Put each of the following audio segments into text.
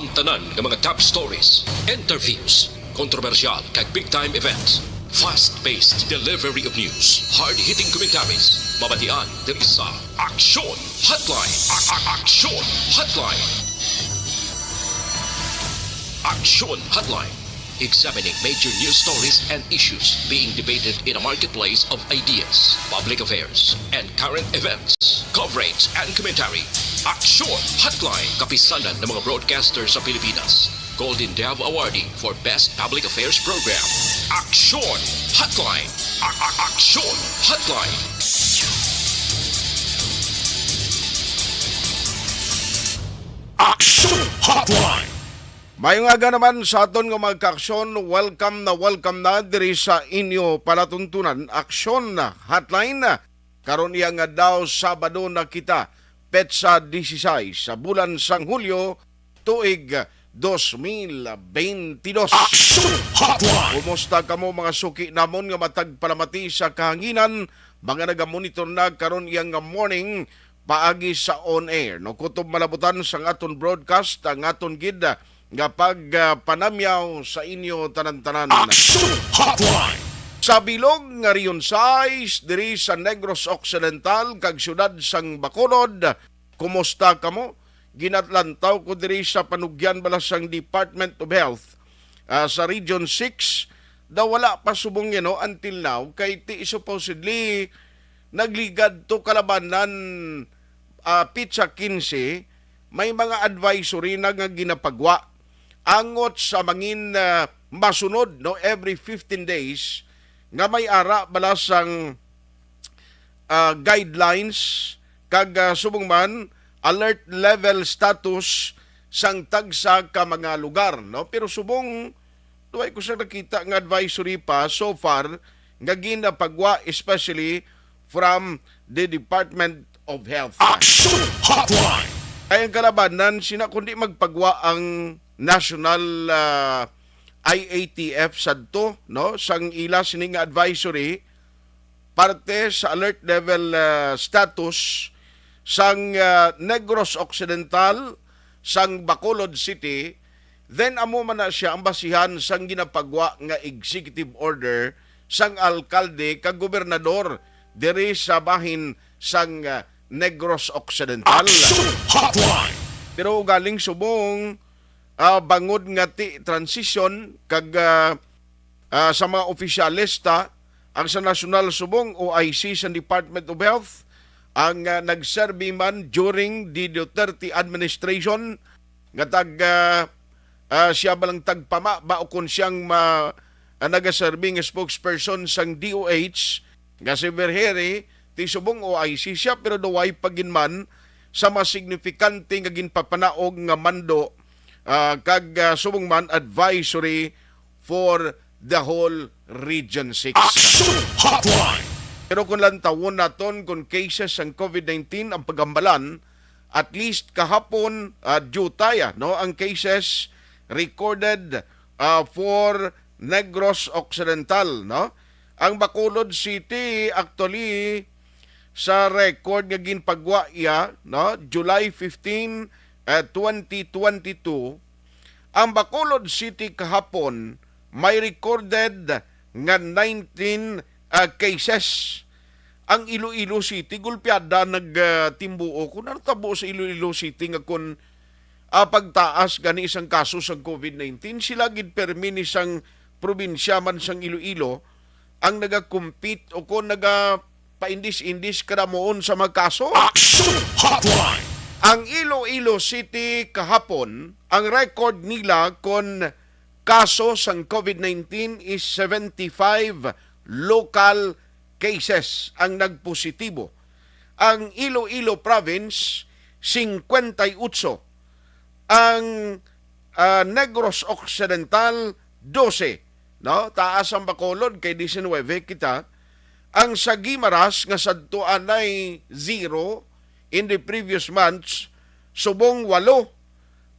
Ang tanan ng mga top stories, interviews, kontrobersyal kag big-time events, fast-paced delivery of news, hard-hitting commentaries, mabatian diri sa Aksyon Hotline. Aksyon Hotline. Aksyon Hotline. Examining major news stories and issues being debated in a marketplace of ideas, public affairs, and current events. Coverage and commentary. Aksyon Hotline. Kapisanan ng mga broadcasters sa Pilipinas. Golden Dove Awardee for Best Public Affairs Program. Aksyon Hotline. Aksyon Hotline. Aksyon Hotline. Mayong aga naman sa aton nga mga kaaksyon, welcome na diri sa inyo palatuntunan Aksyon Hotline. Karon iya nga daw Sabado na kita, petsa 16 sa bulan sang Hulyo, tuig 2022. Aksyon Hotline. Kumusta kamo mga suki namon nga matag palamati sa kahanginan, mga nagamonitor na karon iya nga morning paagi sa on air. No kutob malabutan sang aton broadcast ang aton gid nga panamyaw sa inyo tanan-tanan. Aksyon Hotline. Sa bilog nga riyon size diri sa Negros Occidental kag syudad sang Bacolod, kumusta kamo? Ginatlantaw ko diri sa panugyan bala sang Department of Health sa Region 6 daw wala pa subong yun until now kay ti supposedly nagligad to kalabanan Pitsa 15 may mga advisory na nga ginapagwa angot sa mangin masunod no every 15 days nga may ara bala sang guidelines kag subong man alert level status sang tagsa ka mga lugar no pero subong tuway ko sa nakita nga advisory pa so far nga ginapagwa especially from the Department of Health. Aksyon Hotline. Ay ang kalabanan sina kundi magpagwa ang National IATF sadto no sang ila sining advisory parte sa alert level status sang Negros Occidental sang Bacolod City, then amo man na siya ang basihan sang ginapagwa nga executive order sang alkalde kag gobernador diri sa bahin sang Negros Occidental. Aksyon Hotline. Pero galing subong bangod nga ti transition kag sa mga opisyalista ang sa national subong OIC sa Department of Health ang nagserbi man during the Duterte administration nga siya balang tagpama ba o kung siyang nagaserbi nga spokesperson sang DOH nga si Vergere ti subong OIC siya pero daway paginman sa mas signifikante nga ginpapanaog nga mando kag subong man advisory for the whole Region 6. Aksyon Hotline. Pero kung lang tawon naton kung cases ng COVID-19 ang pagambalan, at least kahapon jutaya no ang cases recorded for Negros Occidental no. Ang Bacolod City actually sa record nga ginpagwa iya no July 15, 2022 ang Bacolod City kahapon may recorded nga 19 cases. Ang Iloilo City gulpiada nagtimbuo kung natabo sa Iloilo City nga kun pagtaas gani isang kaso sa COVID-19 sila gid permi ni sang probinsya man sang Iloilo ang naga-compete o kung paindis-indis kadamoon sa magkaso. Aksyon Hotline. Ang Iloilo City kahapon, ang record nila kon kaso sang COVID-19 is 75 local cases ang nagpositibo. Ang Iloilo Province, 58. Ang Negros Occidental, 12. No? Taas ang Bacolod kay 19 kita. Ang sa Guimaras nga sadtuan ay 0 in the previous months, subong 8.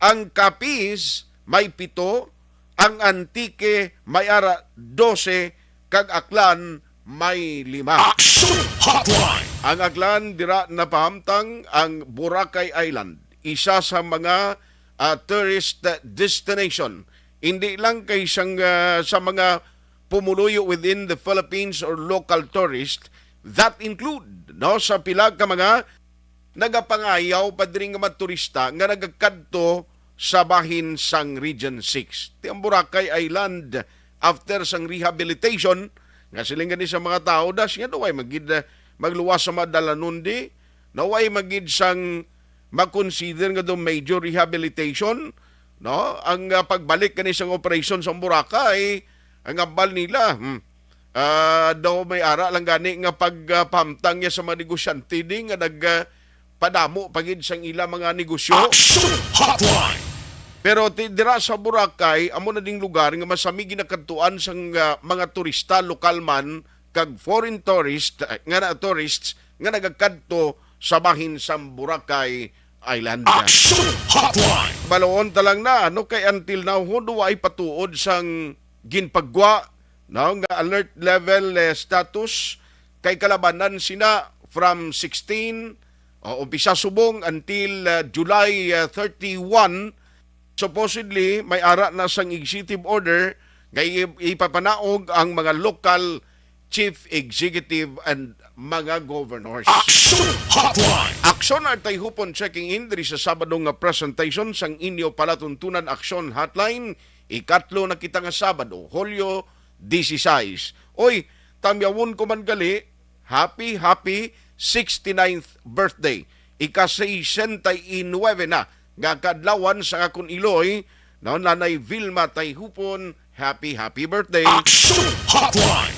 Ang Capiz may 7, ang Antique may 12, kag Aklan may 5. Aksyon Hotline. Ang Aklan dira napahamtang ang Boracay Island, isa sa mga tourist destination. Hindi lang kay sa mga pumuluyo within the Philippines or local tourist, that include sa pila ka mga nagapangayaw pa diri nga mga turista nga nagakadto sa bahin sang Region 6. Ti ang Boracay Island after sang rehabilitation nga siling gani sa mga tao das nga way magid magluwas sa mga dalanundi, naway magid sang mag-consider nga do major rehabilitation, no? Ang pagbalik kani sang operation sa Boracay, ang ambal nila daw may ara lang gani nga pagpamtang niya sa mga negosyante din nga padamo pagid sang ila mga negosyo. Hotline. Pero dira sa Boracay amo na ding lugar nga masami ginakadtuan sang mga turista lokal man kag foreign tourists nga nagakadto sa bahin sa Boracay Island. Hotline. Baloon talang na kay until now hudo ay patuod sang ginpagwa nga alert level status kay kalabanan sina from 16 umpisa subong until July 31. Supposedly may ara na sang executive order nga ipapanaog ang mga local chief executive and mga governors. Hotline. Aksyon at hupon checking in diri sa Sabado nga presentation sang inyo palatuntunan aksyon hotline. Ikatlo na kita nga Sabado, Hulyo 16. Oy, tamyawon ko man gali, happy 69th birthday. Ika-69 na nga kadlawan sa akong Iloy, Nanay Vilma Tayhupon, happy birthday. Hotline.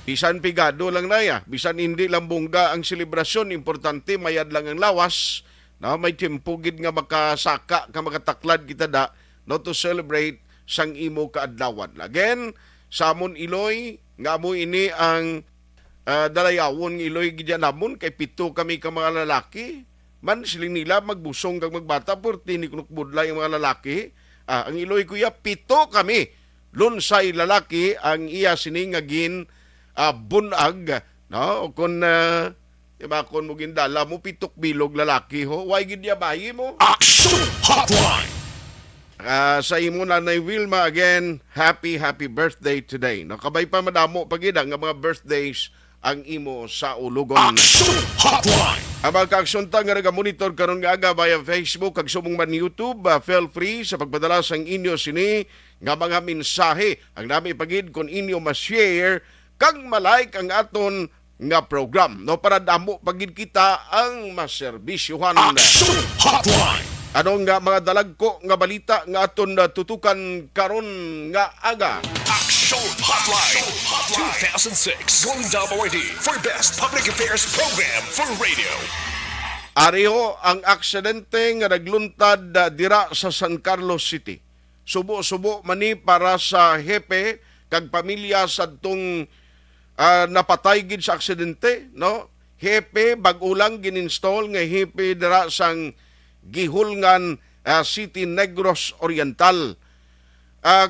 Bisan pigado lang na ya, bisan hindi lang bungga ang selebrasyon, importante mayad lang ang lawas, may timpugid nga makasaka ka makataklad kita to celebrate sang imo kaadlawan. Again, sa amon Iloy, nga mo ini ang dalayawon ng Iloy gidyanamon kay pito kami ka mga lalaki. Man siling nila magbusong kag magbata porti ni kunukbudlay ang mga lalaki. Ang Iloy kuya pito kami. Lunsay lalaki ang iya sining agin bunag, no? Kung kon mo gindala mo pitok bilog lalaki ho. Why gid ya bayi mo? Hotline. Sa imo Nanay Vilma, again, happy birthday today. Nakabay pa madamo pagid nga mga birthdays ang imo sa ulugon. Hotline. Ang mga kaaksyonta nga nagamonitor karon nga aga via Facebook kag subong man YouTube, feel free sa pagpadala sang inyo sini nga mga mensahe. Ang nami pagid kung inyo ma-share kag ma-like ang aton nga program. Para damo pagid kita ang maserbisyuhan. Hotline. Anong nga mga dalagko nga balita nga aton tutukan karon nga aga? Action Hotline 2006 Golden Awardee for Best Public Affairs Program for Radio. Ariho ang aksidente nga nagluntad dira sa San Carlos City. Subo-subo mani para sa hepe kag pamilya sadtong napatay gid sa aksidente, no? Hepe bag-ulang gininstall nga hepe dira sang Gihulngan City, Negros Oriental.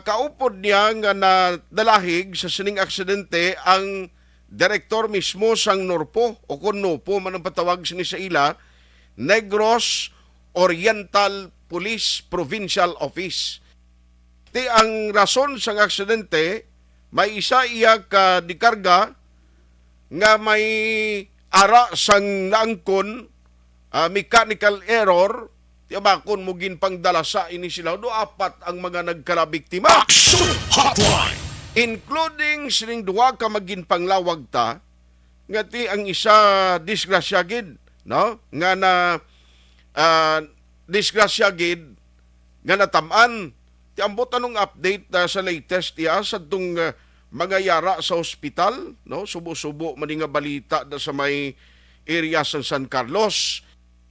Kaupod niya nga nadalahig sa sining aksidente ang direktor mismo sang Norpo o kung Nopo man ang patawag sini sa ila, Negros Oriental Police Provincial Office. Ang rason sang aksidente, may isa iya ka dikarga nga may ara sang naangkon, mechanical error, tiyabakon mo ginpangdala sa ini sila. Apat ang mga nagkalabiktima. Hotline. Including sining duwa ka maginpanglawag ta, nga ti ang isa disgrasya gid, no? Nga na disgrasya gid, nga natamaan. Ti ambot anong update sa latest tiya sa itong mga yara sa ospital, no? Subo-subo man nga balita sa may area sa San Carlos.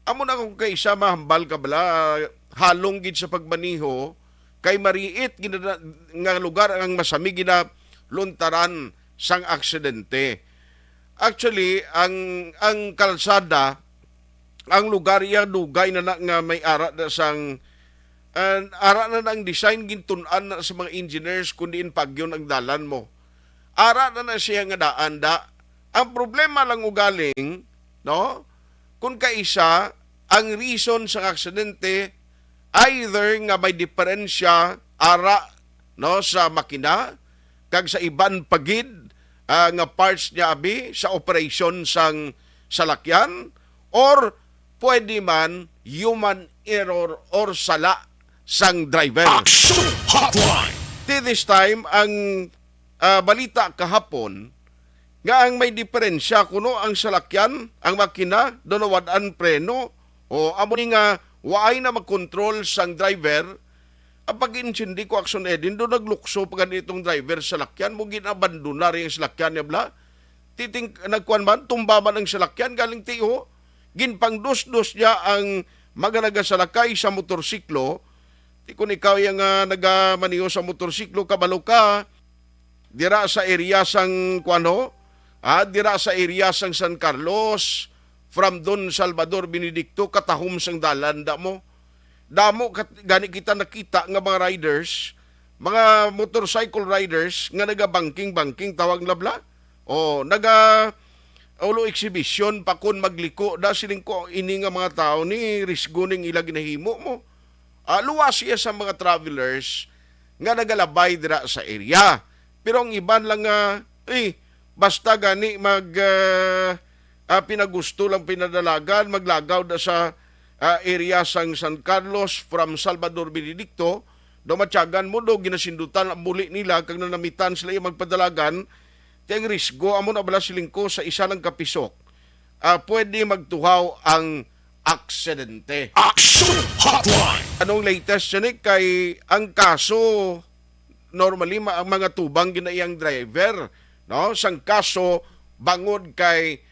Amo na kung kay isa mahambal ka bala, halong gid sa pagbaniho, kay mariit nga lugar ang masami gina luntaran sang aksidente. Actually, ang kalsada, ang lugar iya dugay na nga may ara na sang ara na ang design gintunan na sa mga engineers kundi pagyon ang dalan mo. Ara na siya nga daan da. Ang problema lang ugaling, no? Kung kaisa, ang reason sa aksidente either nga may diferensya ara no sa makina kag sa iban pagid nga parts niya abi sa operation sang salakyan, or pwede man human error or sala sang driver. Action Hotline. This time ang balita kahapon nga ang may diferensya kuno ang salakyan, ang makina donawan preno o amo ni nga waay na mag-control sang driver. Ang pag-insindi ko action edin, doon naglukso pa ganitong driver sa lakyan, mo ginabandona rin ang salakyan niya bla. Nagkuhan man, tumba man ang salakyan, galing tiho, ginpang-dos-dos niya ang maganaga salakay sa motorsiklo. Kung ikaw yung nagamaniho sa motorsiklo, kabalo ka, dira sa area sang kuano, dira sa area sang San Carlos, from Don Salvador Benedicto, katahom sang dalanda mo. Damo gani kita nakita nga mga riders, mga motorcycle riders nga naga-banking tawag labla. O naga ulo exhibition pa kun magliko da siling ko ini nga mga tao ni risgo ning ila ginahimo mo. Luwas siya sa mga travelers nga nagalabay dira sa area. Pero ang iban lang nga basta gani pinagusto lang pinadalagan, maglagaw da sa area sang San Carlos from Salvador Benedicto, dumatyagan mo do ginasindutan ang muli nila kag nanamitan sila yung magpadalagan, tiyang risgo amo na bala silingko sa isa lang kapisok. Pwede magtuhaw ang aksidente. Action Hotline. Anong latest siya kay ang kaso normally ang mga tubang ginaiyang driver, no? Sang kaso bangod kay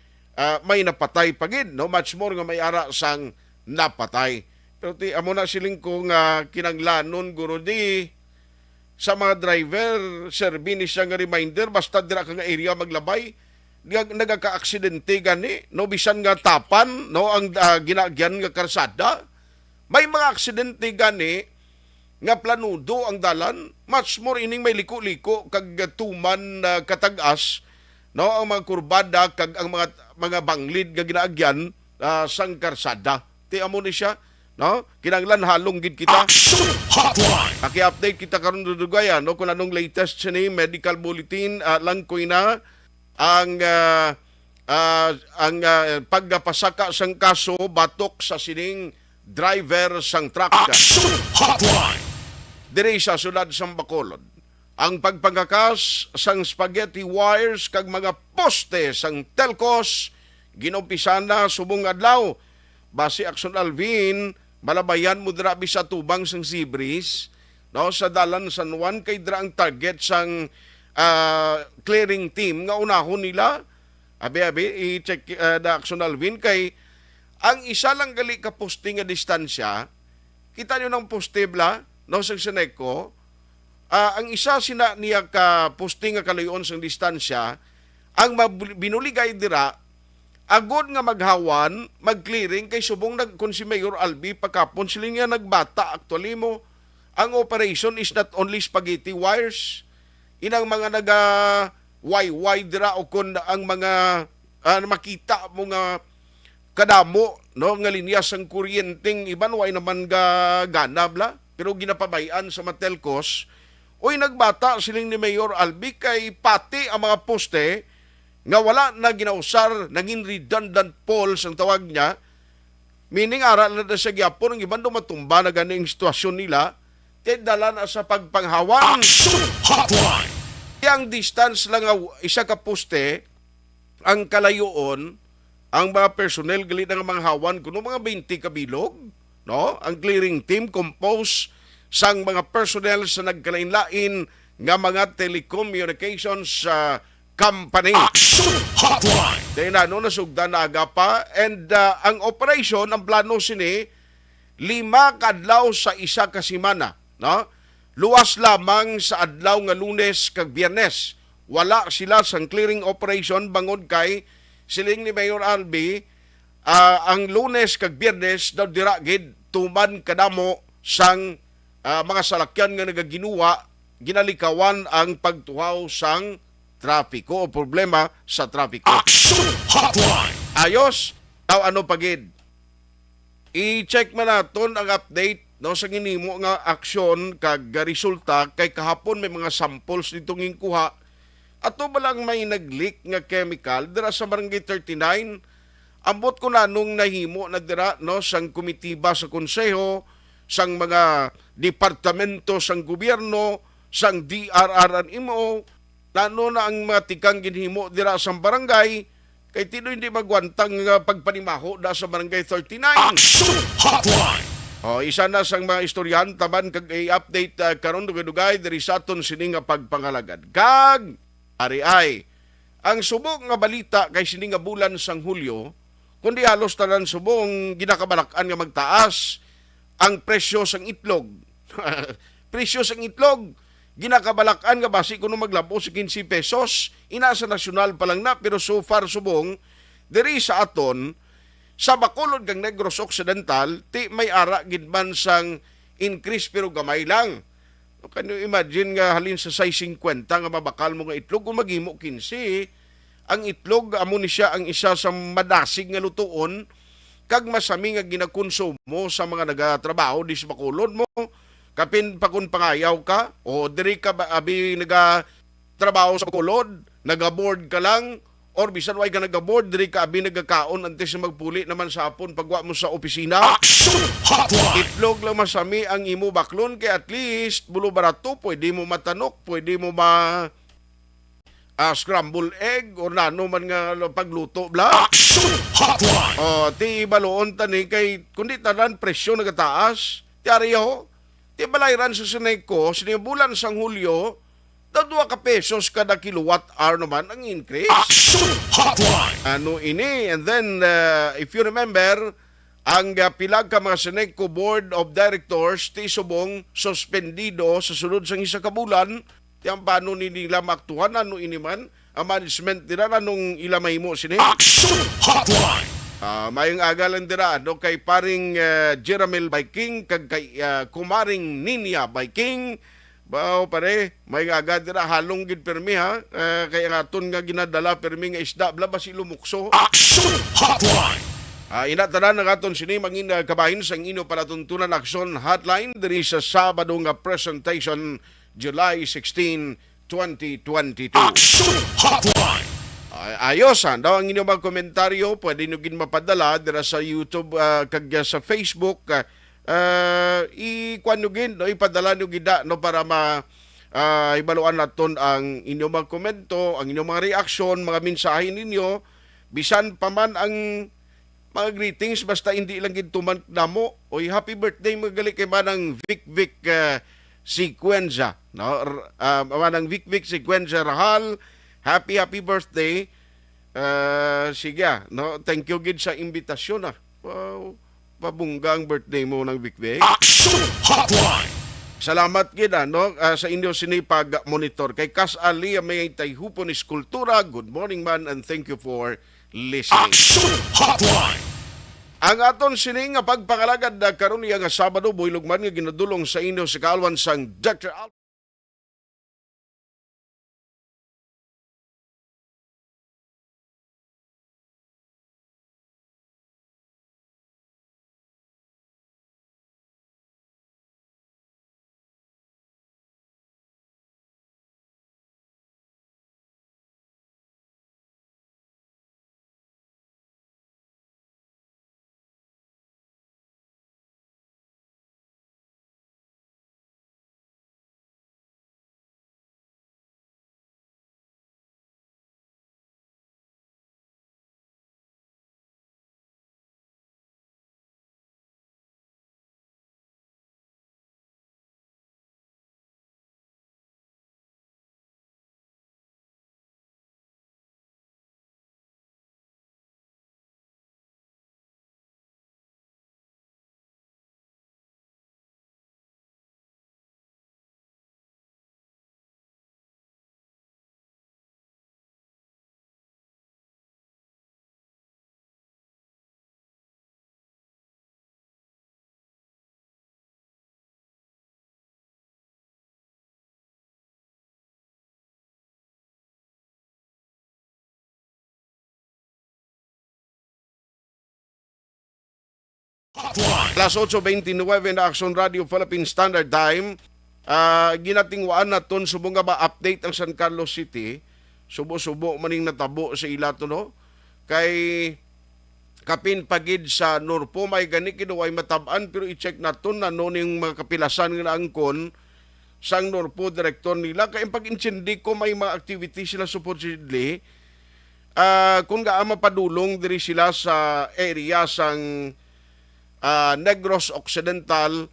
may napatay pagid, no? Much more nga may ara sang napatay. Pero amo na siling ko nga kinanglanon guro di sa mga driver, serbi ni siya nga reminder, basta dira ka nga area maglabay, nagaka-aksidente gani, no? Bisan nga tapan, no? Ang ginagyan nga karsada, may mga aksidente gani nga planudo ang dalan, much more ining may liko-liko kag tuman katagas, no? Ang mga kurbada kag ang mga banglid nga ginaagyan sang karsada. Amo ni siya, no? Kinanglan halong gid kita. Action Hotline. Paki-update kita karon dudugaya, no? Kung anong latest siya ni medical bulletin, lang ko na ang pagpasaka sang kaso batok sa sining driver sang truck. Action Hotline. Diri sa sulad sang Bacolod, ang pagpangkakas sang spaghetti wires kag mga poste sang telcos ginumpisan na subong adlaw. Base Action Alvin, malabayan mo dira sa tubang sang Zibris, no? Sa dalan San Juan kay dira ang target sang clearing team nga unahon nila. Abi i-check the Action Alvin kay ang isa lang gali ka poste nga distansya. Kita niyo ng poste bla, no, sang Seneco. Ang isa sina niya ka poste nga kalayon sang distansya, ang binuligay dira agod nga maghawan, mag-clearing kay subong kung si Mayor Albi pagkapon sila nga nagbata. Actually mo, ang operation is not only spaghetti wires. Inang mga wayway dira o kun ang mga makita mo nga kadamo, no, nga linya sang kuryenteng iban way naman ganabla, pero ginapabayan sa matelcos. Oy nagbata siling ni Mayor Albi kay pati ang mga poste nga wala na ginausar, naging redundant poles ang tawag niya, meaning aral na siya gyapon, ang ibang matumba na ganing sitwasyon nila, dala na sa pagpanghawan. Action Hotline. Ang distance lang isa ka poste, ang kalayoon, ang mga personnel galit ng mga hawan, kuno mga 20 kabilog, no? Ang clearing team composed sang mga personnel sa nagkalain-lain nga mga telecommunications company. Action Hotline. Dahil nasugdan na aga pa. And ang operation, ang plano sini, 5 kadlaw sa isa ka semana. No? Luwas lamang sa adlaw nga Lunes kag Biyernes. Wala sila sang clearing operation bangod kay siling ni Mayor Albi, ang Lunes kag Biyernes daw diragid tuman kadamo sang mga salakyan nga nagaginuwa, ginalikawan ang pagtuhaw sang trapiko o problema sa trapiko. Action Hotline. Ayos, ano pagid? I-check man naton ang update no sa ginimo nga aksyon kag resulta kay kahapon may mga samples ditong inkuha ato ba lang may nag-leak nga chemical dira sa Barangay 39. Ambot ko na nung nahimo na dira no sang komitiba sa konseho, sang mga departamento sang gobyerno, sang DRRMO, nano na ang mga tikang ginhimo dira sa barangay kay tino hindi magwantang pagpanimaho da sa Barangay 39. Action Hotline. Isa na sang mga istoryahan taman kag i-update karon dugay-dugay diri sa aton sini nga pagpangalagad. Kag ari ay ang subong nga balita kay sini nga bulan sang Hulyo kundi halos tanan subong ginakabalak-an nga magtaas ang presyo sang itlog. Presyo sang itlog ginakabalak-an nga basi kuno maglabo sa 15 pesos ina sa nasyonal pa lang na pero so far subong diri sa aton sa Bacolod kang Negros Occidental ti may ara gid man sang increase pero gamay lang. Can you imagine nga halin sa 6.50 nga mabakal mo nga itlog kung maghimo 15 ang itlog amo ni siya ang isa sa madasig nga lutuon kag masami nga ginakonsumo sa mga nagatrabaho di sa Bacolod mo kapin pa kung pangayaw ka o diri ka abi nagatrabaho sa Bacolod nagaboard ka lang or bisan way ka nagaboard diri ka abi nagakaon antes na magpuli naman sa hapon pagwa mo sa opisina. Action Hotline. Itlog lang masami ang imo baklon kay at least bulo barato pwede mo matanok pwede mo scramble egg or nano man nga pagluto bla. Action Hotline. Ti baloon tani kay kundi tanan presyo nagataas. Ti ariyo. Ti balayran sa sinay ko sa bulan sang Hulyo, 2 ka pesos kada kilowatt hour naman ang increase. Action Hotline. Ano ini? And then if you remember, ang pilag ka mga Senegco Board of Directors ti subong suspendido sa sunod sang isa ka bulan. Yang paano nila maktuhan, ano ini man, ang management nila, anong ilamay mo sini? Action Hotline. Mayong agalan dira, no, kay paring Jeramel Viking, kag kay kumaring Ninya Viking, bao pare, mayong aga dira, halong gid permi ha, kay ang aton nga ginadala permi nga isda, bla ba si lumukso? Action Hotline. Inatanan ng aton sini mangin kabahin sang ino palatuntunan aksyon hotline diri sa Sabado nga presentation July 16, 2022. Action Hotline. Ayos daw ang inyong mga komentaryo pwede nyo gin mapadala dira sa YouTube kag sa Facebook ikuan nyo gin no, ipadala nyo gida no, para ibaluan naton ang inyong mga komento, ang inyong mga reaksyon, mga mensahe ninyo bisan pa man ang mga greetings basta hindi lang gid tuman namo oy happy birthday magali kay manang Vic Sequenza no manang Vic Sequenza Rahal happy birthday sige no thank you gid sa imbitasyon wow pabunggang birthday mo ng Vic Action Hotline. salamat gid no sa inyo sinipag monitor kay Kas Ali may tayhupon is kultura good morning man and thank you for listening. Action Hotline. Ang aton sining nga pagpangalagad karon nga Sabado buylog man nga ginadulong sa inyo sa kaalwan sang Dr. Hotline. Alas 8:29 na Action Radio Philippine Standard Time. Ginatingwaan na ton subo nga ba update ang San Carlos City. Subo-subo maning natabo sa ilato no. Kay kapin pagid sa Norpo may gani kinuway matab-an pero i-check naton na ning mga kapilasan nga angkon sang Norpo direktor nila kay pag-insindi ko may mga activities sila supposedly kung gaama padulong diri sila sa area sang Negros Occidental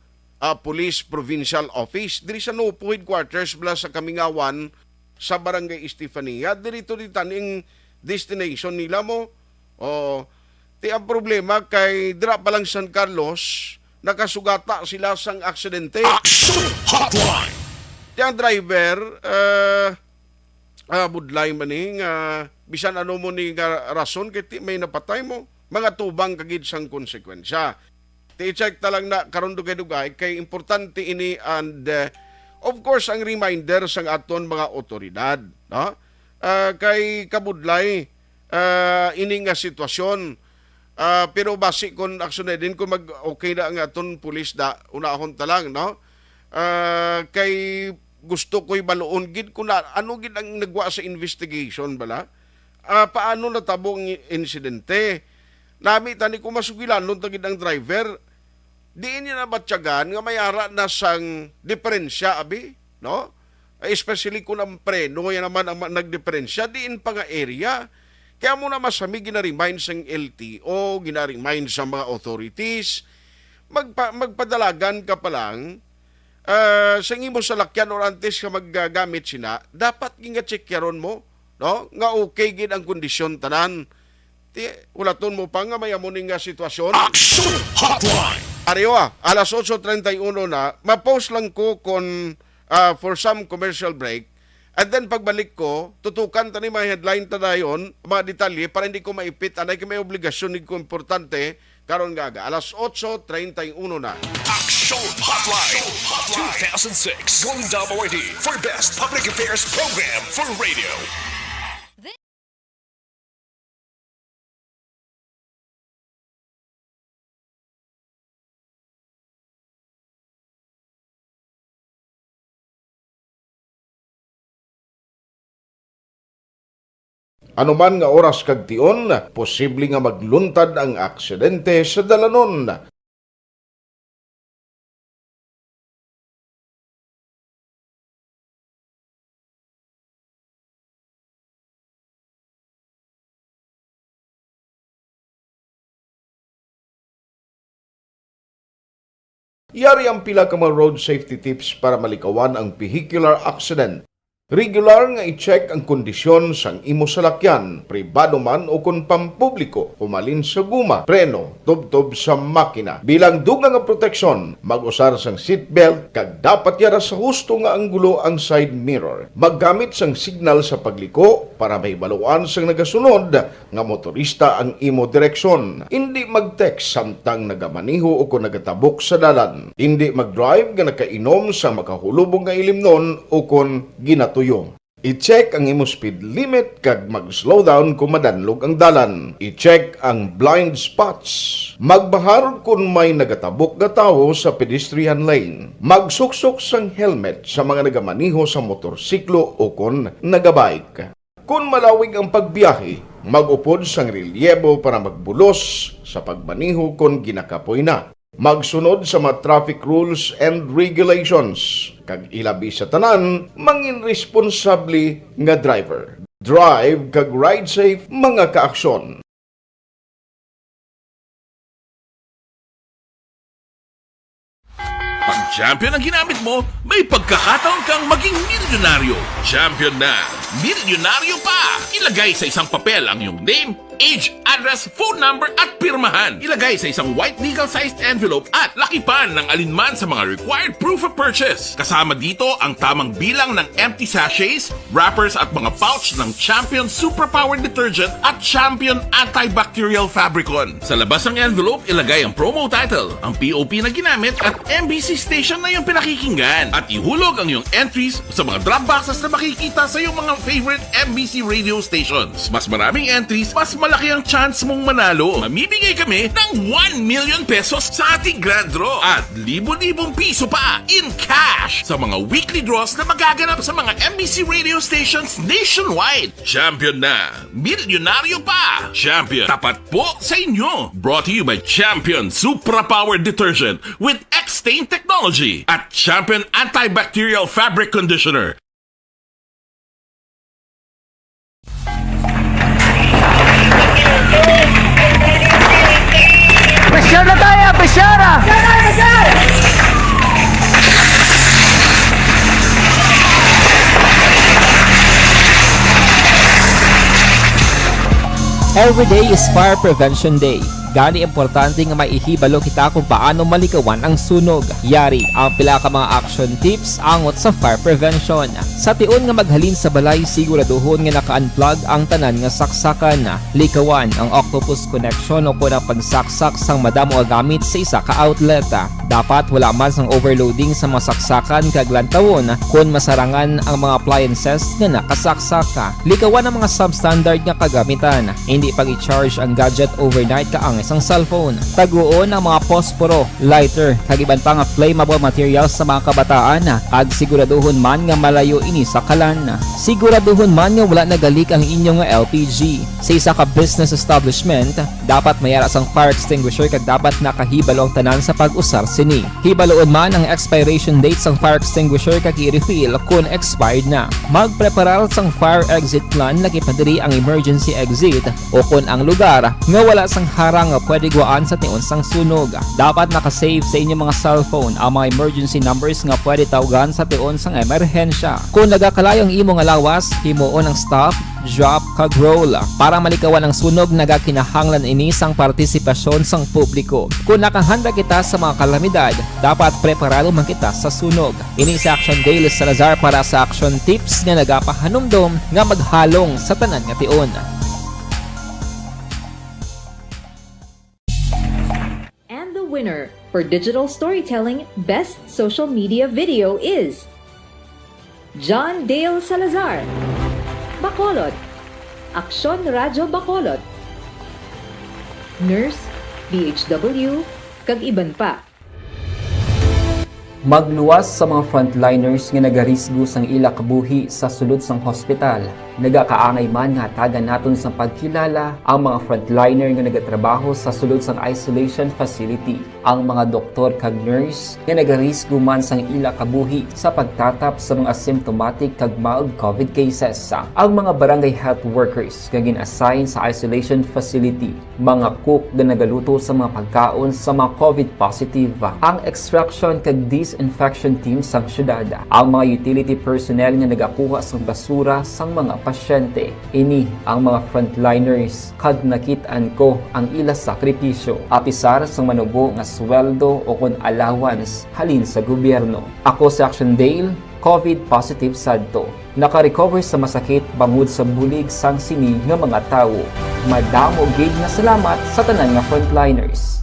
Police Provincial Office diri sa Norpo headquarters bala sa Kamingawan sa Barangay Estefania dirito taning destination nila mo ti ang problema kay dira pa lang San Carlos nakasugata sila sang aksidente Action Hotline. ti ang driver budlay maning bisan ano mo ni nga rason kay may napatay mo mga tubang kagid sang konsekwensya ti check talang na karon dugay-dugay kay importante ini and of course ang reminder sang aton mga otoridad no kay kabudlay ini nga sitwasyon pero basi kon aksyon din kung mag okay na ang aton pulis da unahon talang no kay gusto ko'y baluon gid ko na ano gid ang nagwa sa investigation bala paano natabo ang insidente nami tani ko masugilan nun tagid ang driver diin niya na batyagan nga mayara na sang diferensya abi no especially kung ang preno yan naman ang nagdiferensya diin pa nga area kaya mo na masami ginaremind sang LTO ginaremind sa mga authorities magpadalagan ka pa lang sa imo sa lakyan or antes ka maggamit sina dapat nga checkyaron mo no nga okay gid ang kondisyon tanan ti ulaton mo pa nga mayamuning nga sitwasyon Action Hotline. Ariyo alas 8:31 na ma-post lang ko kon for some commercial break and then pagbalik ko tutukan tani mga headline tanayon mga detalye para hindi ko maipit anay kay may obligasyon ni ko importante karon gaga alas 8:31 na Action Hotline. 2006 Golden Dome Award for Best Public Affairs Program for Radio. Anuman nga oras kag tion, posible nga magluntad ang aksidente sa dalanon. Yari ang pila ka mga road safety tips para malikawan ang vehicular accident. Regular nga i-check ang kondisyon sang imo salakyan, pribado man o kung pampubliko, pumalin sa guma, preno, tubtob sa makina. Bilang dugang nga proteksyon, mag-usar sang seatbelt, kag dapat yara sa husto nga anggulo ang side mirror. Maggamit sang signal sa pagliko para may baluan sang nagasunod nga motorista ang imo direksyon. Hindi mag-text samtang nagamaniho o kung nagatabok sa dalan. Hindi mag-drive nga nakainom sa makahulubong nga ilimnon o kung ginato I-check ang imo speed limit kag mag-slow down kung madanlog ang dalan. I-check ang blind spots. Magbahar kung may nagatabok na tao sa pedestrian lane. Magsuksok sang helmet sa mga nagamaniho sa motorsiklo o kung nagabike. Kung malawig ang pagbiyahe, mag-upod sang relyebo para magbulos sa pagmaniho kung ginakapoy na. Magsunod sa mga traffic rules and regulations. Kag ilabi sa tanan, mangin responsable nga driver. Drive kag ride safe mga kaaksyon. Pag champion ang ginamit mo, may pagkakataon kang maging milyonaryo. Champion na! Milyonaryo pa! Ilagay sa isang papel ang iyong name, age, address, phone number at pirmahan. Ilagay sa isang white legal-sized envelope at lakipan ng alinman sa mga required proof of purchase. Kasama dito ang tamang bilang ng empty sachets, wrappers at mga pouch ng Champion Superpower Detergent at Champion Antibacterial Fabricon. Sa labas ng envelope, ilagay ang promo title, ang POP na ginamit at MBC station na yung pinakikinggan. At ihulog ang iyong entries sa mga drop boxes na makikita sa iyong mga favorite MBC radio stations. Mas maraming entries, mas malaki ang chance mong manalo. Mamimigay kami ng 1 million pesos sa ating grand draw at libo-libong piso pa in cash sa mga weekly draws na magaganap sa mga MBC radio stations nationwide. Champion na, milyonaryo pa. Champion, tapat po sa inyo. Brought to you by Champion Supra Power Detergent with X-Stain Technology at Champion Antibacterial Fabric Conditioner. Pressure na tayo! Pressure! Every day is Fire Prevention Day. Gani importante nga maihibalo kita kung paano malikawan ang sunog. Yari ang pila ka mga action tips angot sa fire prevention. Sa tion nga maghalin sa balay, siguraduhon nga naka-unplug ang tanan nga saksakan. Likawan ang octopus connection o kung ang pagsaksak sang madamo nga gamit sa isa ka outlet. Dapat wala man sang overloading sa mga saksakan kag lantawon kung masarangan ang mga appliances nga nakasaksaka. Likawan ang mga substandard nga kagamitan. Hindi pag i-charge ang gadget overnight kaang isang cellphone. Taguon ang mga posporo, lighter, kag iban pa nga flammable materials sa mga kabataan. Ag siguraduhon man nga malayo ini sa kalan. Siguraduhon man nga wala nagalik ang inyong nga LPG. Sa isa ka business establishment, dapat mayara sang fire extinguisher kag dapat nakahibalo ang tanan sa pag-usar sini. Hibaloon man ang expiration date sang fire extinguisher kag i-refill kung expired na. Magpreparar sang fire exit plan lagi pa diri ang emergency exit o kung ang lugar nga wala sang harang nga pwede guwaan sa tion sang sunog. Dapat nakasave sa inyong mga cellphone ang mga emergency numbers nga pwede tawagan sa tion sang emerhensya. Kung nagakalayo ang imong lawas, himuon ang stop, drop, kag roll. Para malikawan ang sunog, nagakinahanglan ini sang partisipasyon sang publiko. Kung nakahanda kita sa mga kalamidad, dapat preparado man kita sa sunog. Ini sa Action Daily Salazar para sa action tips nga nagapahanumdom nga maghalong sa tanan nga tion. And the winner for Digital Storytelling Best Social Media Video is John Dale Salazar, Bacolod, Aksyon Radyo Bacolod, Nurse, DHW, kag iban pa. Magluwas sa mga frontliners nga nagarisgo sang ila kabuhi sa sulod sang hospital. Nagakaangay man nga tagan naton sa pagkilala ang mga frontliner nga nagatrabaho sa sulod sang isolation facility. Ang mga doktor kag nurse nga nagarisgo man sang ila kabuhi sa pagtatap sa mga asymptomatic kag mild COVID cases. Ang mga barangay health workers nga gin-assign sa isolation facility, mga cook nga nagaluto sa mga pagkaon sa mga COVID positive, ang extraction kag disinfection team sang syudad, ang mga utility personnel nga nagakuha sang basura sang mga pasyente. Ini ang mga frontliners kag nakit-an ko ang ila sakripisyo apisar sang manubo nga sweldo o kon allowance halin sa gobyerno. Ako si Action Dale, COVID positive sadto. Naka-recover sa masakit bangod sa bulig sang sinig nga mga tawo. Madamo gid na salamat sa tanan nga frontliners.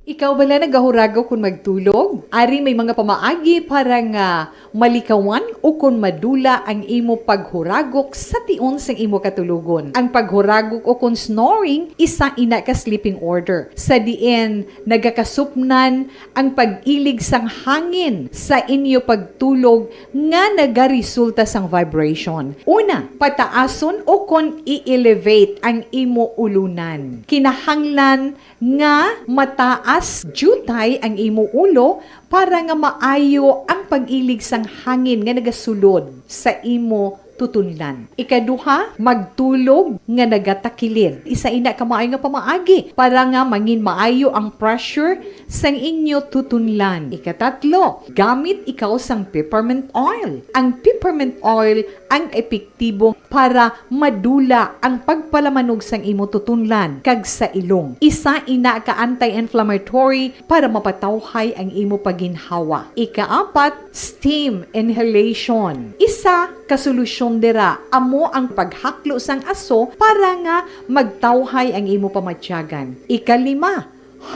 Ikaw bala nagahuragaw kung magtulog? Ari may mga pamaagi para nga malikawan o kung madula ang imo paghuragok sa tion sang imo katulugon. Ang paghuragok o kung snoring, isa ina ka sleeping order. Sa diin, nagakasupnan ang pag-ilig sang hangin sa inyo pagtulog nga nagaresulta sang vibration. Una, pataason o kung i-elevate ang imo ulunan. Kinahanglan nga mataas jutay ang imo ulo para nga maayo ang pag-ilig sang hangin nga nagasulod sa imo tutunlan. Ikaduha, magtulog nga nagatakilid. Isa ina ka maayo nga pamaagi para nga mangin maayo ang pressure sang inyo tutunlan. Ikatatlo, gamit ikaw sang peppermint oil. Ang peppermint oil ang epektibo para madula ang pagpalamanog sang imo tutunlan kag sa ilong. Isa ina ka anti-inflammatory para mapatawhay ang imo paginhawa. Ikaapat, steam inhalation. Isa ka solusyon dira amo ang paghaklo sang aso para nga magtawhay ang imo pamatyagan. Ikalima,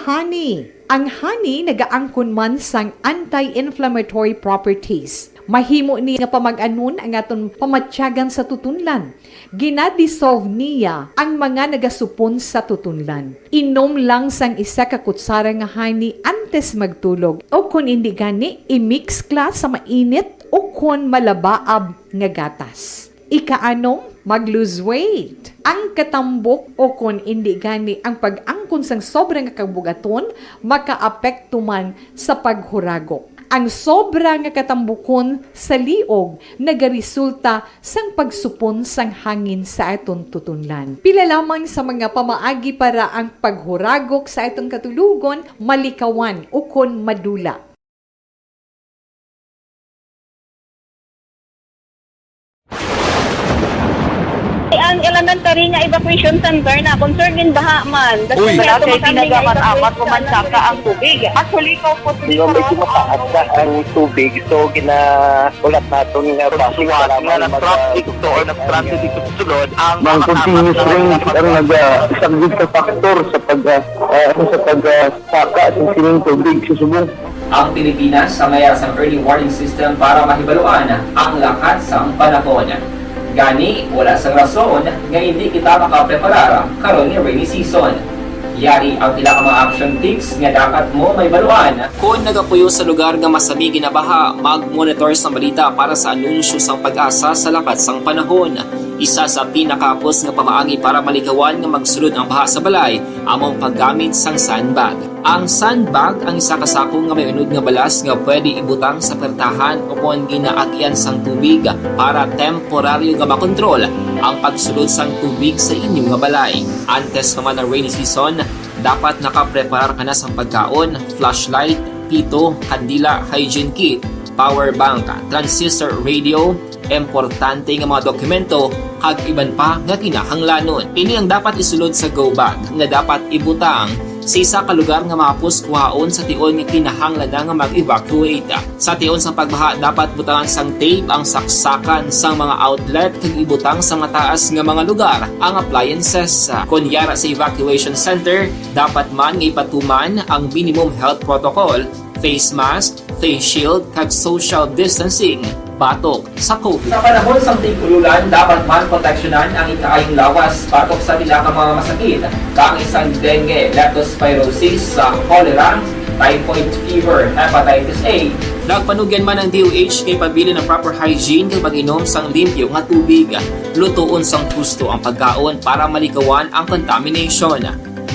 honey. Ang honey nagaangkon man sang anti-inflammatory properties. Mahimo ni nga pamag-anon ang aton pamatyagan sa tutunlan. Ginadissolve niya ang mga nagasupon sa tutunlan. Inom lang sang isa ka kutsara nga honey antes magtulog. O kung hindi gani, i-mix class sa mainit o kung malabaab nga gatas. Ika-anong, mag-lose weight. Ang katambok o kung hindi gani ang pag-angkon sang sobrang kabugaton, makaapekto man sa paghuragok. Ang sobra nga katambukon sa liog nagaresulta sang pagsupon sang hangin sa aton tutunlan. Pila lamang sa mga pamaagi para ang paghuragok sa aton katulugon malikawan o kon madula. Ang elementary nga evacuation center na concern din baha man. Uy. kaya Kasi tumakambing tinagaman nga apat evacuation kumansaka ang tubig. Actually, ikaw po Di ba medyo mataas na ang tubig, so ginaulat natin nga traffic para nga nag-traffic to or nag-transit dito sa sulod ang Mang continuous rain ang isang good ka factor sa pagsaka at sining tubig sa subong. Ang Pilipinas sa mayroon sa early warning system para mahibaluan ang lakat sa panahon. Gani, wala sa rason nga hindi kita makapreparar karon ni rainy season. Yari ang pila ka mga action tips nga dapat mo may baluan. Kung nagapuyo sa lugar nga masabi ginabaha, mag-monitor sa balita para sa anunsyo sang pag-asa sa lakat sang panahon. Isa sa pinakapos nga pamaagi para malikawan nga magsulod ang baha sa balay, among paggamit sang sandbag. Ang sandbag ang isa kasakong nga may unod nga balas nga pwede ibutang sa pertahan o kung ginaagyan sang tubig para temporaryo nga makontrol ang pagsulod sang tubig sa inyong nga balay. Antes naman ng rainy season, dapat nakapreparar ka na sa pagkaon, flashlight, pito, kandila, hygiene kit, power bank, transistor radio, importante nga mga dokumento, kag iban pa nga kinahanglanon. Ini ang dapat isulod sa go bag nga dapat ibutang sa isa ka lugar nga mapus kuhaon sa tion nga kinahanglan nga mag-evacuate. Sa tion sa pagbaha dapat butangan sang tape ang saksakan sang mga outlet kag ibutang sa mataas nga mga lugar ang appliances. Kunyara sa evacuation center, dapat man nga ipatuman ang minimum health protocol, face mask, face shield kag social distancing. Batok sa COVID. Sa panahon sa tingkululan, dapat man proteksyonan ang ikaayong lawas batok sa pinaka mga masakit, kang isang dengue, leptospirosis, cholera, typhoid fever, hepatitis A. Nagpanugyan man ang DOH kay pabili ng proper hygiene kay pag-inom sang limpyo nga tubig. Lutuon sang husto ang pagkaon para malikawan ang contamination.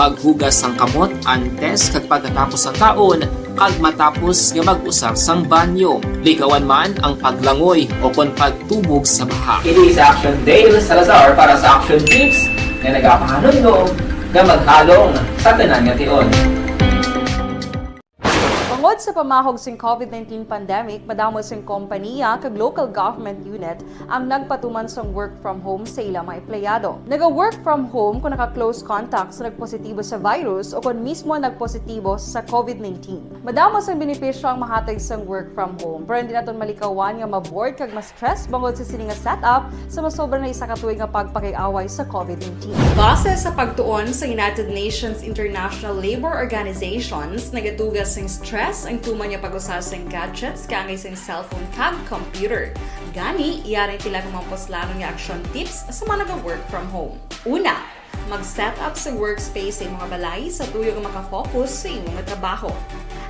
Maghugas sang kamot antes kag pagkatapos ang kaon kag matapos nga mag-usar sang banyo. Likawan man ang paglangoy o kon pagtubog sa baha. Ini sa Action Dale Salazar para sa Action Tips nga nagapahanod nga maghalong sa tanan nga tion. Tungod sa pamahog sing COVID-19 pandemic, madamo sing kompanya kag local government unit ang nagpatuman sang work from home sa ilang mga empleyado. Naga-work from home kung naka-close contact sa nagpositibo sa virus o kung mismo nagpositibo sa COVID-19. Madamo sang benepisyo ang mahatag sang work from home, pero hindi naton malikawan nga ma-bored kag ma-stress bangod sa sini nga setup sa masobra na isa ka tuig nga pagpakiaway sa COVID-19. Base sa pagtuon sa United Nations International Labour Organizations, nagatugas sing stress ang tuman niya pag-usar sa gadgets kangay sa cellphone kag computer. Gani, iyarin tila ng mga poslanong nga action tips sa mga nag-work from home. Una, mag-set up sa workspace sa mga balay sa tuyo nga makafocus sa imong trabaho.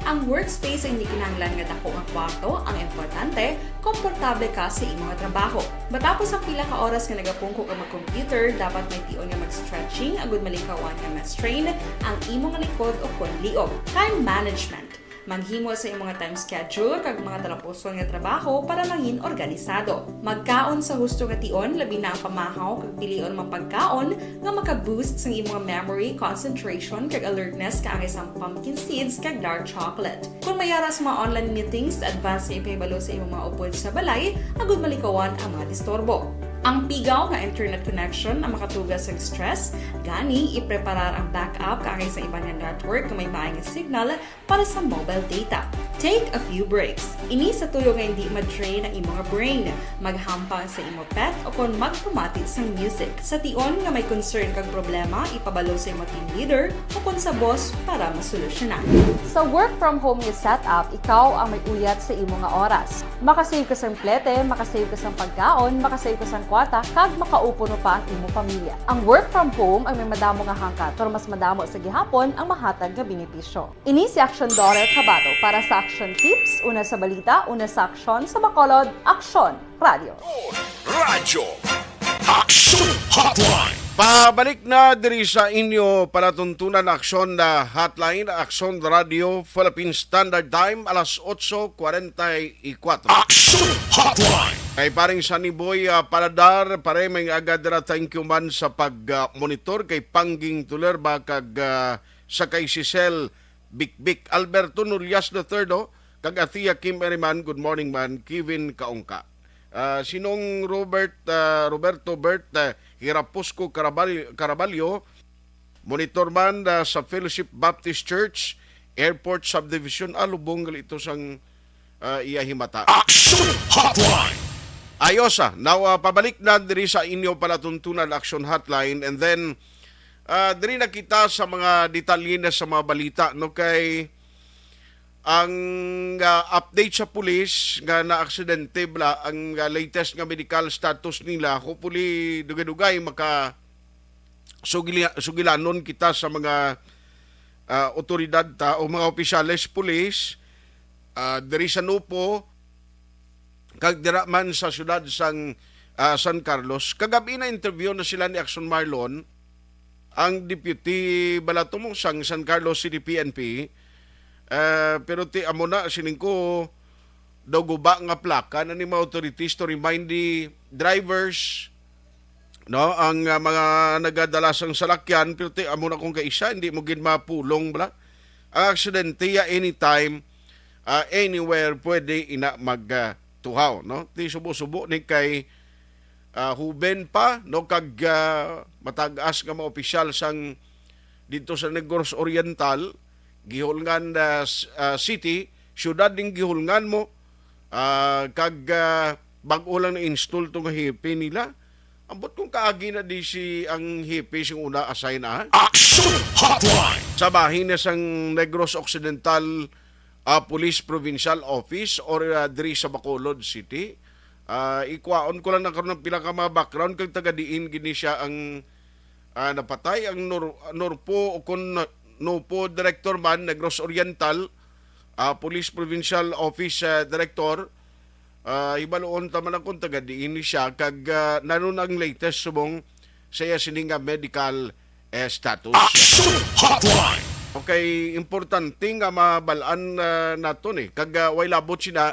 Ang workspace ay hindi kinahanglan nga dako nga kwarto, ang importante, komportable ka sa imong trabaho. Matapos ang pila ka oras nga nagapungko ka mag-computer, dapat may tion nga mag-stretching agud malikawan nga ma-strain ang imong likod o kon liog. Time management. Maghimo sa imong time schedule kag mga talapuson nga trabaho para maging organisado. Magkaon sa husto nga tion, labi na ang pamahaw kag pilion mga pagkaon nga maka-boost sa imong memory, concentration kag alertness kaangay sa pumpkin seeds kag dark chocolate. Kung mayara sa mga online meetings, advance sa ipahibalo sa imong mga upod sa balay, agud malikawan ang mga disturbo. Ang pigaw nga internet connection ang makatugas sa stress, gani ipreparar ang backup kaagay sa ibang nga network na may maayong signal para sa mobile data. Take a few breaks. Ini sa tuyo nga hindi ma-drain ang imong brain, maghampang sa imo pet o kung magpumati sa music. Sa tion nga may concern kag problema, ipabalo sa imo team leader o kung sa boss para masolusyonan. Sa work from home nga setup, ikaw ang may uyat sa imo nga oras. Makasave ka sa plete, makasave ka sa pagkaon, makasave ka sa kwata, kag makaupo no pa ang imo pamilya. Ang work from home ay may madamo nga hangkat, pero mas madamo sa gihapon ang mahatag nga benepisyo. Ini si Action Daughter Kabato para sa Action Tips, una sa balita, una sa aksyon, sa Bacolod, Action Radio. Radyo Action Hotline. Pabalik na diri sa inyo para tuntunan aksyon na hotline, Action Radio, Philippine Standard Time, alas 8:44. Action Hotline. Kay paring Saniboy Paladar, pare may agad na thank you man sa pag-monitor kay Pangging Tulerba kag sa kay Sisel Bikbik, Alberto Nurias III, kag Athea Kim Eriman, good morning man, Kevin Kaungka. Sinong Roberto Bert Hirapusco Caraballo, monitor man sa Fellowship Baptist Church, Airport Subdivision, alubong ito sang iyahimata. Action Hotline. Ayos now pabalik na diri sa inyo palatuntunan Action Hotline, and then diri na kita sa mga detalye na sa mga balita no, kay ang update sa pulis nga na aksidente bla ang latest nga medical status nila, hopefully dugay-dugay maka sugilanon kita sa mga otoridad ta o mga opisyales pulis diri sa Nupo kag dira man sa syudad sang San Carlos. Kagabi na interview na sila ni Action Marlon, ang deputy balatumong sang San Carlos City PNP. Pero ti amo na sining ko daw guba nga plaka na ni mga authorities to remind the drivers no ang mga nagadala sang salakyan, pero ti amo na kung kaisa hindi mo gid mapulong bla ang aksidente ya anytime anywhere pwede ina magtuhaw no. Ti subo-subo ni kay Huben pa no kag matag-as nga mga opisyal sang dito sa Negros Oriental, gihulngan city, syudad ding gihulngan mo, kag bag-o lang na-install itong hippie nila. Ambot kung kaagi na di si ang hippie sing una assign Action Hotline. sa bahin na sang Negros Occidental Police Provincial Office or diri sa Bacolod City. Ikwaon ko lang nagkaroon ng pila ka mga background kag taga-diin gini siya ang napatay ang Norpo o kun Nupo Director man, Negros Oriental, Police Provincial Office Director, ibaloon taman akong taga-diin siya, kag nanon ang latest subong saya sininga medical status. Action Hotline. Okay, importante nga mabalaan nato ni, kag way labot sina,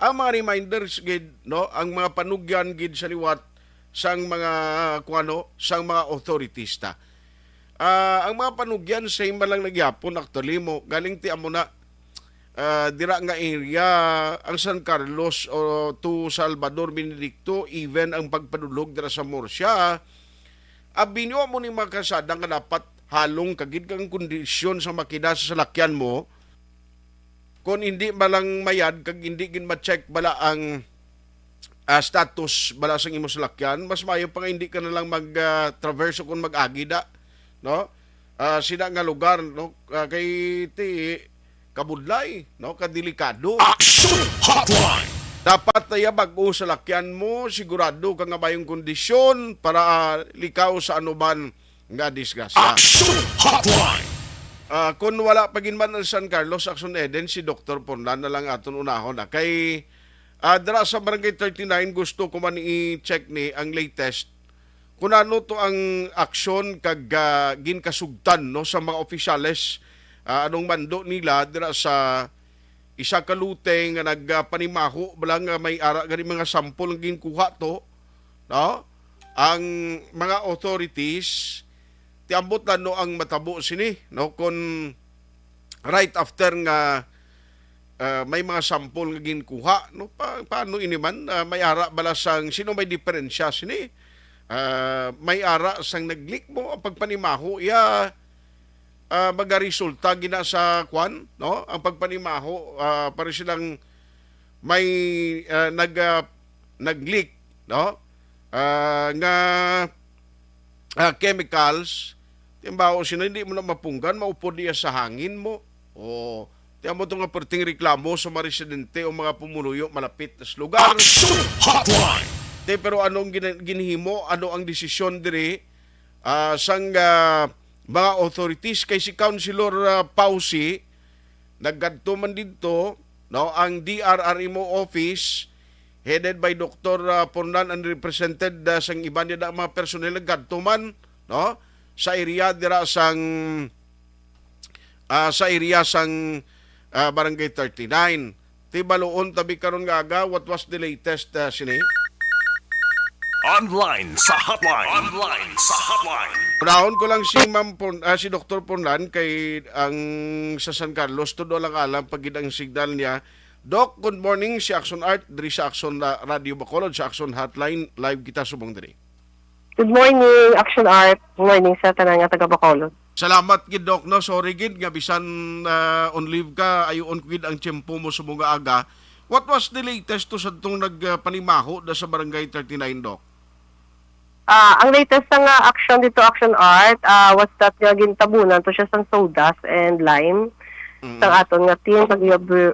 ang mga reminders gid, no, ang mga panugyan gid sa liwat sang mga sang mga authorities ta. Ang mga panugyan sa malang nagyapon actually mo galing ti amo na dira nga area ang San Carlos o to Salvador Benedicto, even ang pagpadulog dira sa Murcia, abinyo mo ni makasada nga dapat halong kagid kang kondisyon sa makina sa salakyan mo. Kung hindi malang mayad kag hindi gin ma-check bala ang status bala sang imo salakyan, mas maayo pa nga hindi ka na lang mag-traverse kung mag-agida, no? Sina nga lugar, no? Kay ti kabudlay, no? Kadelikado. Action Hotline. Dapat na bag-o sa lakyan mo, sigurado ka nga ba yung kondisyon para likaw sa anuman nga disgrasya. Action Hotline. Kung wala pagin man ang San Carlos Action Eden, si Dr. Ponlan na lang aton unahon na. Kay dara sa Barangay 39, gusto ko man i-check ni ang latest kung ano to ang aksyon kag ginkasugtan no sa mga opisyales anong mando nila dira sa isa ka luteng nga nagpanimaho balang may ara gani mga sample ang ginkuha to, no? Ang mga authorities tiambot na no ang matabo sini, no, kun right after nga may mga sample nga ginkuha no paano ini man may ara bala sang sino may diferensya sini may ara sang naglik mo ang pagpanimaho magaresulta gina sa kwan no ang pagpanimaho para silang may nagleak no nga chemicals timbaho sino hindi mo na mapunggan maupod diya sa hangin mo o tiyan mo itong perting reklamo sa mga residente o mga pumunuyo malapit sa lugar. Hotline! Pero anong ginhimo, ano ang desisyon diri sang mga authorities kay si Councilor Pausi naggadto man dito no ang DRRMO office headed by Dr. Pornan and represented sang iban niya mga personnel naggadto man no sa area dira sang Barangay 39. Tibaloon tabi karon nga aga what was the latest sini? Online sa hotline. Online sa hotline. Unahon ko lang si Dr. Pornan kay ang sa San Carlos todo lang alam pagid ang signal niya. Doc, good morning si Action Art diri sa Action Radio Bacolod sa Action Hotline live kita subong diri. Good morning, Action Art. Good morning sa tanan nga taga Bacolod. Salamat gid Doc no. Sorry gid nga bisan on leave ka ayon gid ang tiyempo mo sa mga aga. What was the latest to sa tong nagpanimaho da sa Barangay 39 Doc? Ang latest nga action dito, Action Art, was that nga gintabunan to siya sang sodas and lime sang aton nga team sa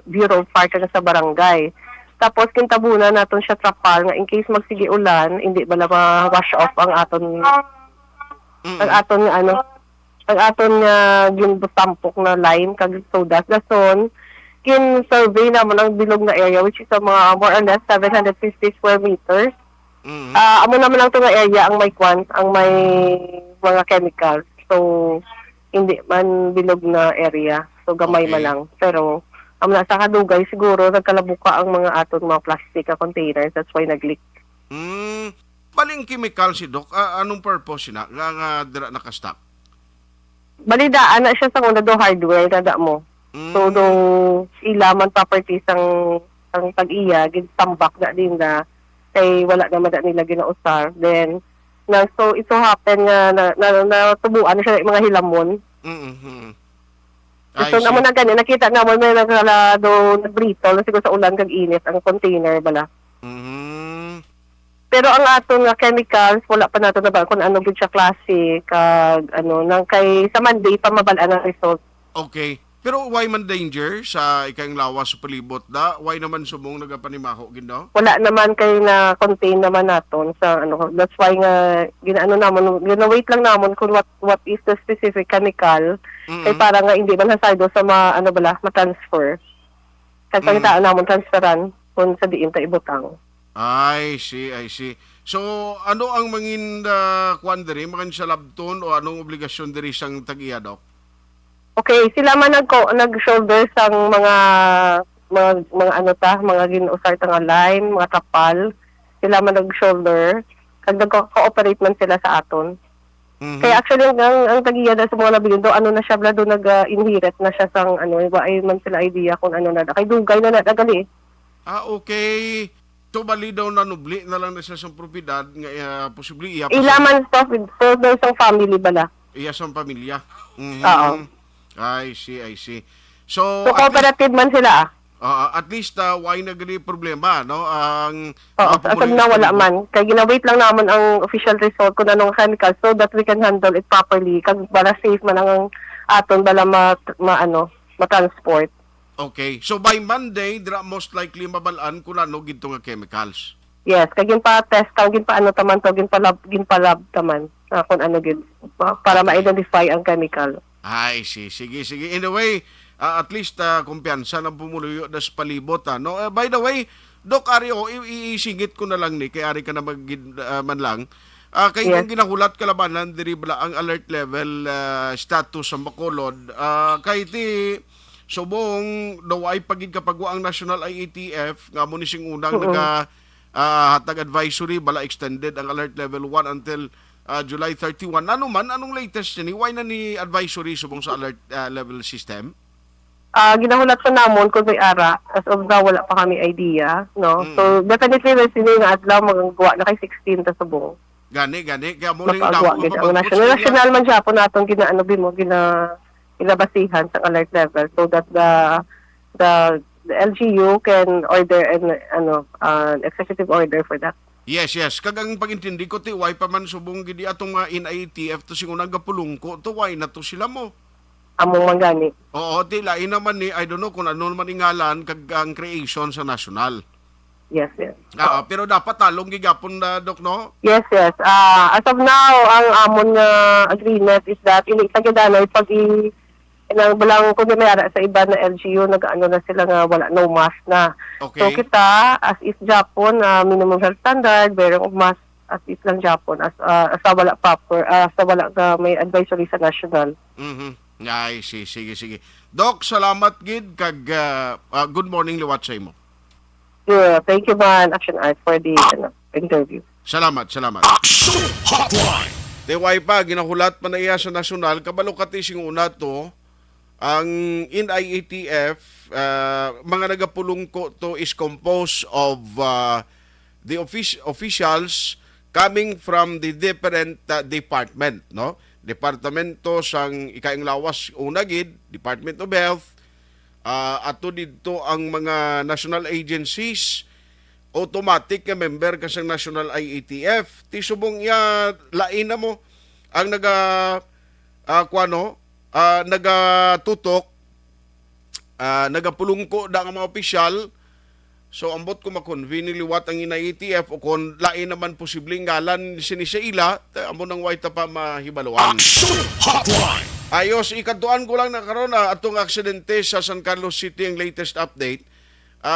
Bureau of Fire sa barangay. Tapos kintabunan naton siya trapal nga in case magsige ulan, hindi bala ma-wash off ang aton ang aton nga gintampok na lime kag sodas dason kin survey naman ang bilog na area which is mga more or less 750 square meters. Amo naman lang itong area ang may ang may mga chemicals. So, hindi man bilog na area. So, gamay man lang. Pero, amo na sa kadugay, siguro nagkalabuka ang mga aton mga plastic containers. That's why nag-leak. Baling chemical si Doc, anong purpose na? Nga dira nakastock? Balidaan na siya sa una do hardware, tada mo. So, do ilaman properties ang tag-iya, gintambak na din na kay wala naman nila ginausar. Then, so ito happen nga natubuan na siya ng mga hilamon. So, naman na ganyan, nakita naman may nag-brittle na siguro sa ulan kag init ang container bala. Pero ang atong chemicals, wala pa nato na ba kung ano gud siya klase kag nang kay sa Monday pa mabalaan ang result. Okay. Pero why man danger sa ikang lawas sa palibot da? Why naman subong nagapanimaho gindo? Wala naman kay na contain naman naton sa that's why nga gina-wait lang namon kung what is the specific chemical kay para nga hindi man hasaydo sa ma-transfer. Kay pagitaan namon transferan kung sa diin ta ibutang. I see. So ano ang mangin kwan diri makan sa labton o anong obligasyon diri sang tag-iya Doc? Okay, sila man nag-shoulder sang mga mga ginusar nga line, mga kapal. Sila man nag-shoulder kag nag-cooperate man sila sa aton. Kaya actually ang tagiya sa mga nabilin do na siya blado nag-inherit na siya sang ay man sila idea kung na kay dugay na nagali. Okay. So bali daw na nubli na lang na siya sa propiedad nga posible iya ilaman sa family bala. Iya sa pamilya. Oo. I see. So cooperative man sila at least why nagli problema no ang asab na wala man kay gina-wait lang naman ang official result kung anong chemical so that we can handle it properly kag para safe man ang aton bala ma-transport. Okay. So by Monday dira most likely mabalaan kung ano gidto nga chemicals. Yes, kag pa test gin pa taman to gin pa lab taman kung ano gid para ma-identify ang chemical. Ay, sige. Anyway, at least kumpiyansa ng pumuluyo das palibot. No? By the way, Doc Ario, isingit ko na lang ni, kay Ari ka na man lang. Kay yes. Ginahulat kalabanan, diribla ang alert level status sa Bacolod. Kay ti subong daw ay pagid kapagwa ang National IATF, nga mo nising unang hatag advisory, bala extended ang alert level 1 until July 31. Anong latest ni? Why na ni advisory subong sa alert level system? ginahulat sa namon kung may ara. As of now, wala pa kami idea, no? So, definitely, may sino nga adlaw magagawa na kay 16 ta subong. Gani. Kaya mo ning Mapagawa gid ang national man siya po naton ginabasihan sa alert level so that the LGU can order an executive order for that. Yes. Kagang pagintindi ko ti why pa man subong gidi atong mga NITF to singunang gapulong ko to why na to sila mo. Among manggani. Oo, ti lain naman ni I don't know kung ano man ingalan kag ang creation sa national. Yes. Pero dapat talong gigapon na Dok, no? Yes. As of now, ang amon nga agreement is that iliitagyadanan pag balang kung may ara sa iba na LGU, nag-ano na sila nga wala no mask na. Okay. So kita, as is Japon, minimum health standard, bearing of mask as is lang Japon, as wala proper, as wala may advisory sa national. Ay, sige. Dok, salamat gid kag good morning liwat sa imo. Yeah, thank you man, Action Art, for the interview. Salamat. Action Hotline. Teway pa, ginahulat pa na iya sa nasyonal, kabalo katising una to, ang NIATF, mga nagapulong ko to is composed of the officials coming from the different department, no? Departamento sang ikaing lawas unagid, Department of Health, ato dito ang mga national agencies, automatic ka member ka sa national IATF. Ti subong ya lain na mo ang nagatutok, nagapulungko da ang mga opisyal. So ambot ko makonvene liwat ang IATF o kung lain naman posibleng ngalan sinisiila, amo nang way ta pa mahibaluan. Action Hotline. Ayos, ikatuan ko lang na karon atong aksidente sa San Carlos City ang latest update.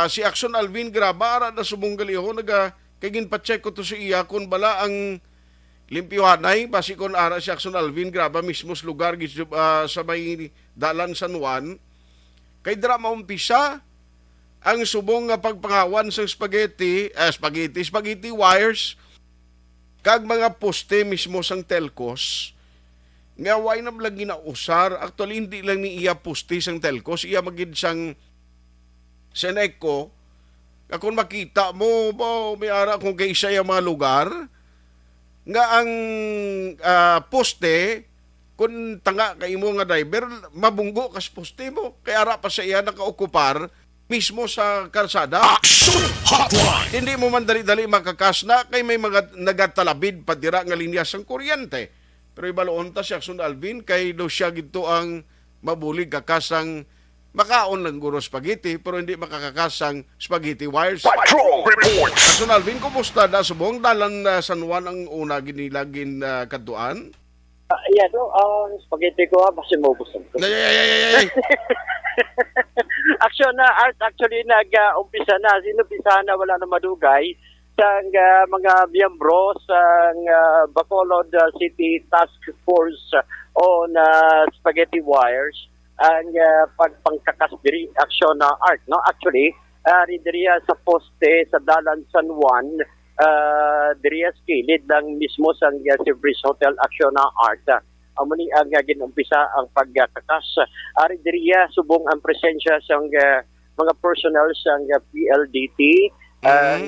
Si Action Alvin Graba, ara na sumunggali ho, kagin pa-check ko to si iya kung bala ang limpyuhanay, basi kung ara si Action Alvin Graba, mismos lugar sa may Dalan San Juan. Kay dira maumpisa ang subong nga pagpangawan sa spaghetti wires, kag mga poste mismo sang telcos, nga way na lang ginausar. Actually, hindi lang ni iya poste sang telcos, iya magid sang Seneco. Kung makita mo, may ara kung kaysa yung mga lugar, nga ang poste, kung tanga kay mo nga driver, mabunggo kas poste mo. Kaya ara pa sa iya nakaokupar mismo sa kalsada. Action Hotline. Hindi mo man dali-dali makakas na kay may mga nagatalabid padira nga linya sang kuryente. Pero ibaloon ta si Action Alvin kay do siya gito ang mabulig kakasang makaon ng guro spaghetti pero hindi makakakasang spaghetti wires. Patrol reports. Action Alvin, kumusta na subong Dalan San Juan ang una ginilagin kaduan? Spaghetti ko basta mo gusto. Actually nag-umpisa na, sinumpisa na wala na madugay sa mga miyembro sa Bacolod City Task Force on Spaghetti Wires ang pagpangkakas diri action na art, no? Actually, diriya sa poste sa Dalan San Juan, diriya skilid lang mismo sa Silvers Hotel action na art. Amuni ang ginumpisa ang pagkakas. Ari diriya subong ang presensya sa mga personnel sa PLDT, ang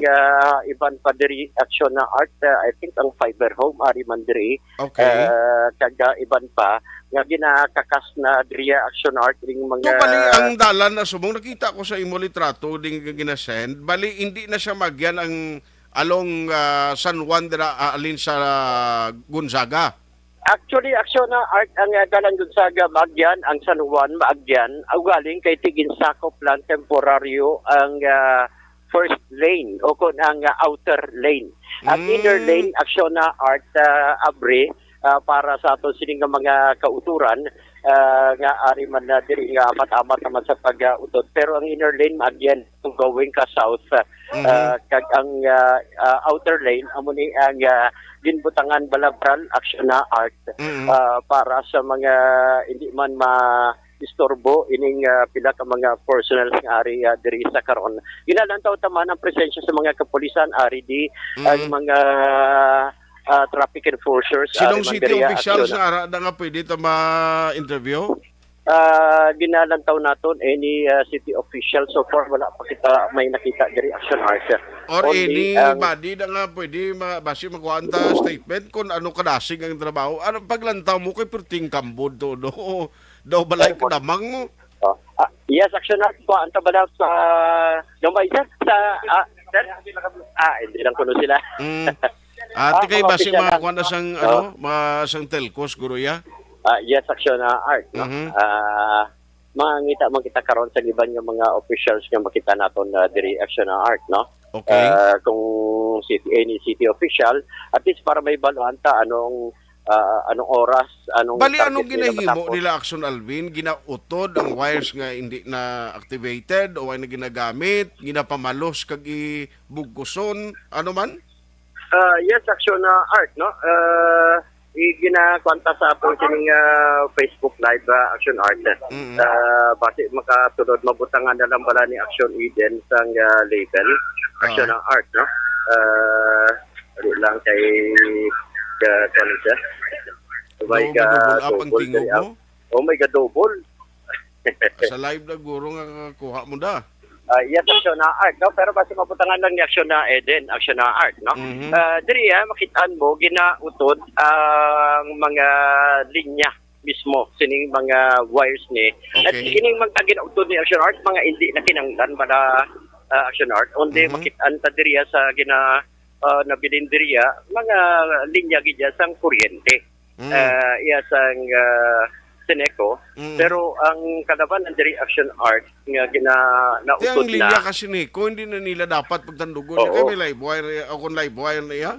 iban pa diri action na art, I think ang fiber home ari man diri. Okay. Kaga iban pa nga ginakakas na diriya action art ring mga So bali ang dalan na subong nakita ko sa imo litrato ding ginasend, bali hindi na siya magyan ang along San Juan dira alin sa Gonzaga. Actually, action na art ang Dalan Gonzaga Magyan, ang San Juan Magyan, galing kay tigin sakop lang temporaryo ang first lane o kung ang outer lane. Ang inner lane, action na art abre para sa ato sining mga kauturan nga ari man na diri nga amat-amat naman sa pag-utod. Pero ang inner lane Magyan going ka south, kag ang outer lane amo ni ang ginbutangan balabral action na art para sa mga hindi man istorbo ining pila ka mga personnel nga ari diri sa karon. Ginalantaw taman ang presensya sa mga kapulisan ari di ang mga traffic enforcers. Sinong city officials nga ara nga pwede ta ma-interview? ginalantaw naton any city official so far wala pa kita may nakita diri action art. Or Only any body na nga pwede basi magkuhanta statement kung ano kadasig ang trabaho. Ano paglantaw mo kay perting kambod to do daw balay ka damang mo. Yes, action art po ang tabalaw sa gamay sir sa sir? Hindi lang kuno sila. At kay mga basi official mga lang. kuan sang sang telcos guro ya. Yes, action art. No? Mangita man kita karon sa iban nga mga officials nga makita naton diri action art, no? Okay. Kung any city official, at least para may baluanta anong oras, anong Bali target anong nila ginahimo matapos. nila Action Alvin? Ginautod ang wires nga hindi na activated o ay na ginagamit, ginapamalos kag ibugkuson, ano man? Yes, action art, no? Ginakwanta sa po sining Facebook Live Action Art. Base makatulod mabutangan na lang bala ni Action Eden sang label Action Art, no? Ano lang kay ano siya? Oh my God, double up ang tingog mo? Oh my God, double. Sa live na guro nga kuha mo da. Yes, action art, no? Pero basta mabutangan lang ni action na Eden, action na art, no? Diri, makitaan mo, ginautod ang mga linya mismo, sining mga wires ni. At kining mga ginautod ni action art, mga hindi na kinanglan para action art. Onde makitaan ta diri sa nabilin diri, mga linya gidya sang kuryente. Iya sang Seneco, pero ang kalaban ng diri action art nga nautod Ang linya na. kasi ni ko hindi na nila dapat pagtandugon kay may live wire ako live wire na iya.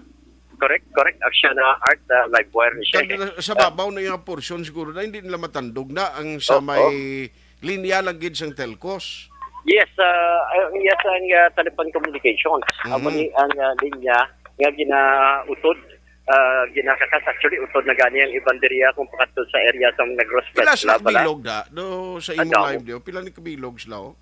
Correct. Action art, live wire ni siya. Sa babaw na yung portion siguro na hindi nila matandog na ang sa may linya lang gid sang telcos. Yes, yes ang telephone communications. Amo ni ang linya nga ginautod. Ginakakas actually utod na gani ang ibanderiya kung pakadto sa area sa Negros Pila Peninsula sa bilog da do sa imo live dio pila ni kabilog sila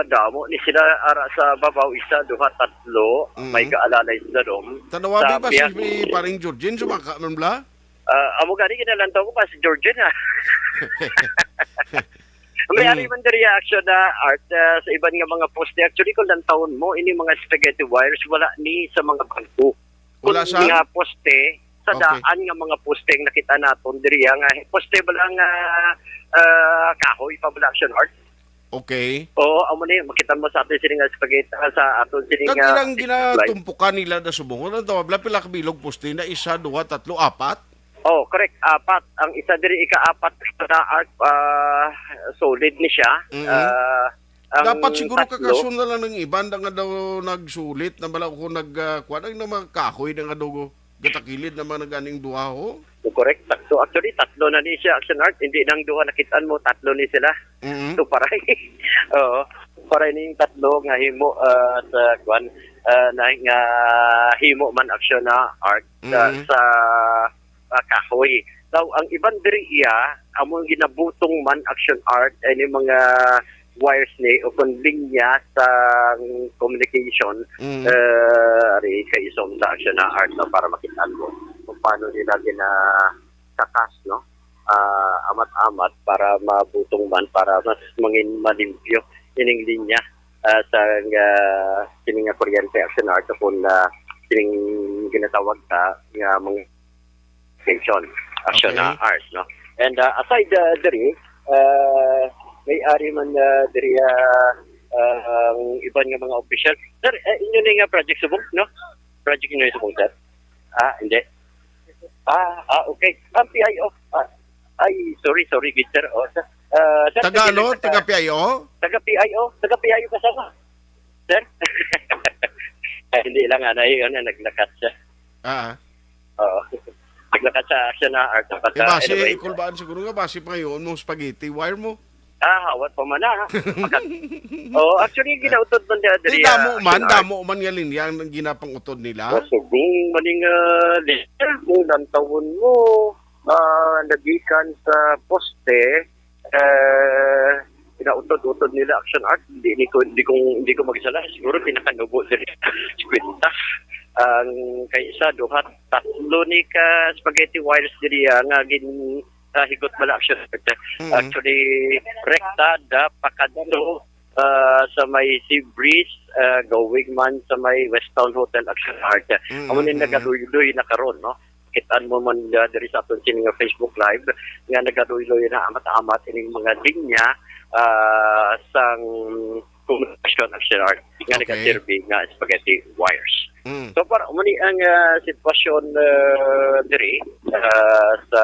damo ni sila ara sa babaw isa duha tatlo may kaalalay sila dom. Tanawabi ba si paring Georgian sumaka man bla? Amo gani kinalantaw ko pa si Georgian ha. May ari man diri action na art sa iban nga mga poste actually kung lantawon mo ini mga spaghetti wires wala ni sa mga bangko. Wala sa nga poste sa daan nga mga poste ang nakita naton diri nga poste ba lang kahoy pa bala action art. Okay. Oo, amo ni makita mo sa atin sining spaghetti sa aton sining kag ilang ginatumpukan nila da subong ano to bla pila ka bilog poste na isa duha tatlo apat. Oh, correct. Apat. Ang isa diri ika-apat na art solid ni siya. Dapat siguro kakasun na lang ng iban nga daw nagsulit na bala ko nagkuan ang mga kahoy na nga daw gatakilid na mga naganing duha ho. Correct. So actually tatlo na ni siya action art, hindi nang duha nakitaan mo tatlo ni sila. So paray. Oo. Paray ning tatlo nga himo sa kuan na nga himo man action na art sa kahoy. Now ang iban diri iya amo ginabutong man action art ani mga wires ni o kung linya sa communication ari kay isom sa action na art no, para makita mo kung paano nila ginakakas no amat-amat para mabutong man para mas mangin malimpyo ining linya sa sining nga kuryente action art kung sining ginatawag ta nga mga action na art no. And aside diri may ari man diri ang iban nga mga official. Sir, inyo na nga project subong, no? Project inyo subong, sir? Hindi. Okay. Ang PIO. Sorry, good, sir. Sir. Taga ano? Taga PIO? Taga PIO kasama. Sir? Hindi lang, naglakat siya. Oo. Naglakat sa action na art. Base, kulbaan siguro nga, base pa ngayon mo spaghetti wire mo. Hawat pa man actually ginautod man diri. Damo man nga linya ang ginapangutod nila. Kung maning linya kung lantawon mo nagikan sa poste ginautod-utod nila action art hindi ko magsala siguro pinakanubo diri kwenta ang kay isa duha tatlo ni ka spaghetti wires diri nga higot bala action. Actually, rekta da pakadto sa may Sea Breeze, going man sa may Westtown Hotel Action Art. Amo ni nagaluy-luy na karon, no? Kitaan mo man diri sa aton sining Facebook Live nga nagaluy-luy na amat-amat ining mga linya sang communication action art nga nagaserve nga spaghetti wires. So para umani ang sitwasyon diri sa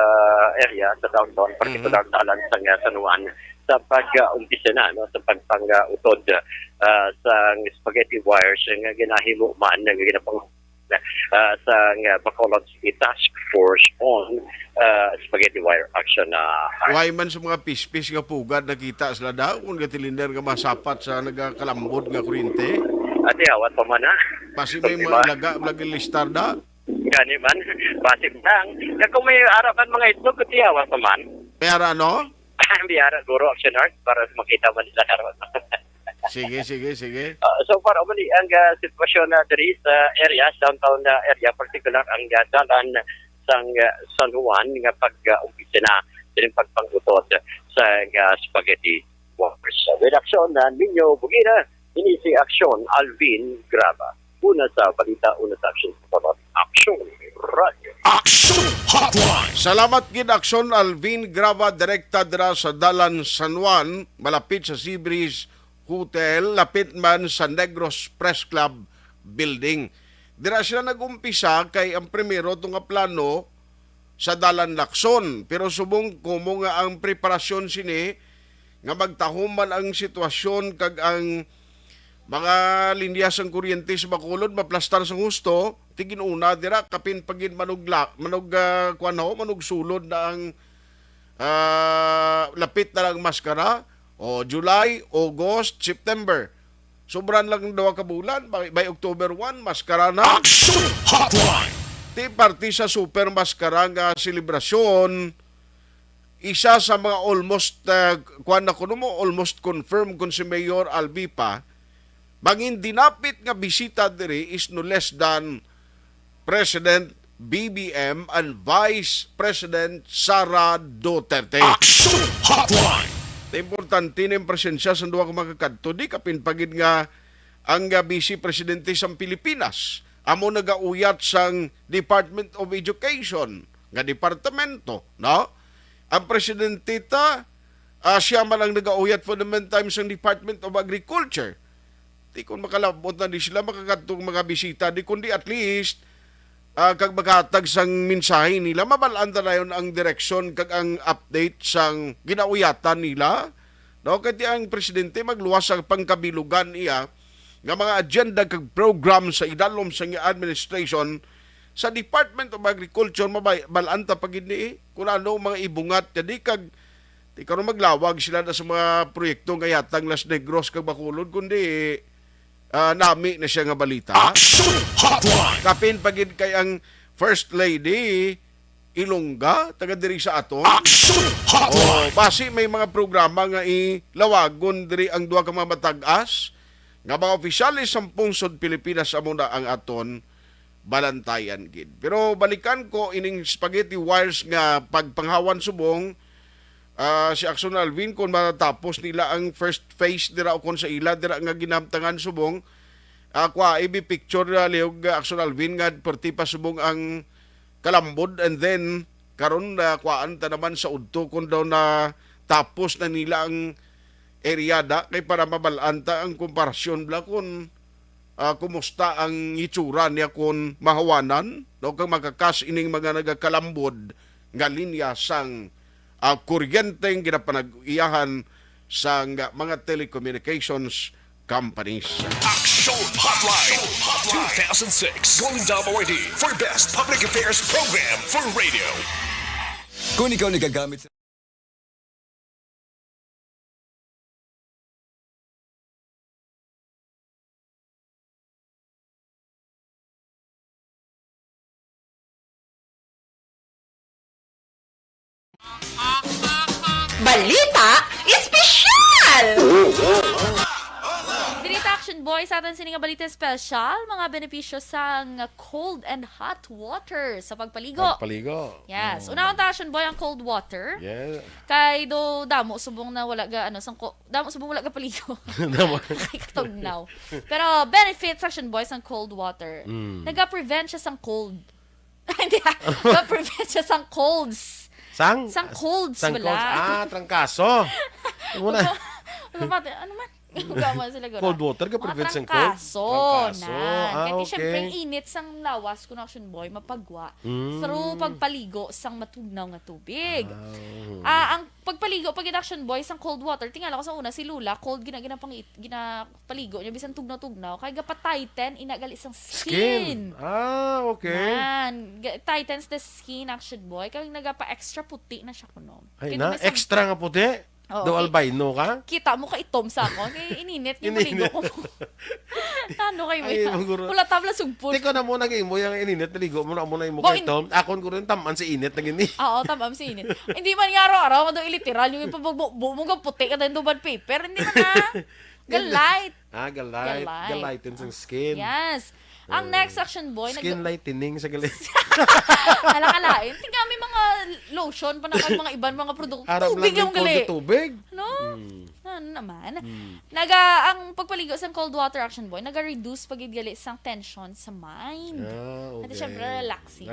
area sa downtown, particular dalan sa San Juan sa pag-umpisa na, no, sa pagpang-utod sa spaghetti wires nga ginahimo man nga ginapang sa Bacolod City Task Force on spaghetti wire action. Why man sa mga pispis nga pugad nakita sila daw kung gatilinder nga masapat sa nagakalambod nga kuryente? Ate, awat pa man na. Basi may mga lagi listar da? Gani man, basi lang. Kung may harapan mga itlog, kuti awat pa man. Pero ano? Biyara, guro action art para makita man nila harapan. Sige. So para umali ang sitwasyon na diri sa area, downtown area, particular ang dalan sang San Juan nga pag-umpisa na din pagpangutod sa spaghetti wires. With action na ninyo bugina, ini si Action Alvin Graba. Una sa balita, una sa action. Action Radio. Action Hotline. Salamat gid Action Alvin Graba, direkta dira sa Dalan San Juan, malapit sa Sea Breeze Hotel, lapit man sa Negros Press Club building. Dira sila nagumpisa kay ang primero itong plano sa Dalan Lacson. Pero subong kumo nga ang preparasyon sini nga magtahuman ang sitwasyon kag ang mga linya sang kuryente sa Bacolod maplastar sa husto, tigin una dira kapin pagin manog sulod na ang lapit na lang maskara. O July, August, September. Sobran lang daw ka bulan. By October 1, maskara na. Action Hotline. Ti party sa super maskara nga selebrasyon. Isa sa mga almost, almost confirmed kung si Mayor Albi pa, mangin dinapit nga bisita diri is no less than President BBM and Vice President Sara Duterte. Action Hotline. Importante na yung presensya sa duwa kumakakadto. Di kapin pagid nga ang Vice Presidente sa Pilipinas. Amo nagauyat sang Department of Education nga departamento, no? Ang Presidente siya man ang nagauyat for the meantime sang Department of Agriculture. Di kung makalabot na di sila makakadtong mga bisita, di kundi at least kag maghatag sang mensahe nila, mabalaan na yun ang direksyon kag ang update sang ginauyatan nila. No? Kaya ang presidente magluwas ang pangkabilugan iya nga mga agenda kag program sa idalom sa administration sa Department of Agriculture, mabalaan ta pagid ni kung ano mga ibungat. Jadi kag di karon maglawag sila na sa mga proyekto nga yatang Las Negros kag Bacolod, kundi nami na siya nga balita. Action Hotline. Kapin pagid kay ang First Lady Ilongga, taga diri sa aton. Action Hotline. Basi may mga programa nga ilawagon diri ang duha ka mga matag-as nga mga opisyalis sa pungsod Pilipinas amo na ang aton balantayan gid. Pero balikan ko ining spaghetti wires nga pagpanghawan subong si Action Alvin kung matatapos nila ang first phase dira o kung sa ila dira nga ginamtangan subong ibi picture liog Action Alvin nga perti pa subong ang kalambod, and then karon kuan ta naman sa udto kung daw na tapos na nila ang eryada kay para mabalaan ta ang komparasyon bla kung kumusta ang itsura niya kung mahawanan no kang makakas ining mga nagakalambod nga linya sang kuryenteng ginapanag-iyahan sa mga telecommunications companies. Action Hotline 2006 Golden Dome Awardee for Best Public Affairs Program for Radio. Kung ikaw nagagamit sa Balita Espesyal! Direct Action Board Boy, sa atin sining balita special, mga benepisyo sa cold and hot water sa pagpaligo. Yes. Unang Action Boy ang cold water. Yeah. Kay do damo subong na wala ga damo subong wala ga paligo. Kay katugnaw. Pero benefits Action Boy ang cold water. Naga-prevent siya sang cold. Hindi. Naga-prevent siya sang colds. Sang colds sang wala. colds. Trangkaso. Ano man? Gama sila gano'n. Cold water ka prevent sang cold. Trangkaso. Kaya okay. siyempre, init sang lawas kung Action Boy, mapagwa. Through pagpaligo sang matugnaw nga tubig. Ang pagpaligo, pag Action Boy, sang cold water, tingala ko sa una, si Lula, cold, ginapaligo niya, bisan tugnaw-tugnaw, kaya gapa-tighten, inagali sang skin. Okay. Yan. Tightens the skin, Action Boy, kaya nagapa-extra puti na siya kuno. Ay na, extra nga puti. Do albino ka? Kita mo ka itom sa ako. Kaya ininit yung maligo ko. Ano kayo mo? Wala tabla sugpon. Di ko na mo naging mo yung ininit. Naligo mo na mo na yung mukha itom. Akon ko rin taman si init na gini. Oo, tamam si init. Hindi man yung araw-araw. Kado iliteral yung ipabugbo mo ka puti ka din duban paper. Hindi man na. Galite. Galighten sa skin. Yes. Ang next Action Boy, skin lightening sa galit. Alakalain. Tingnan may mga lotion pa na mga ibang mga produkto. Tubig yung gali. Tubig? No? Ano naman? Ang pagpaligo sa cold water Action Boy, naga-reduce pagidgali sang tension sa mind. Okay. At syempre,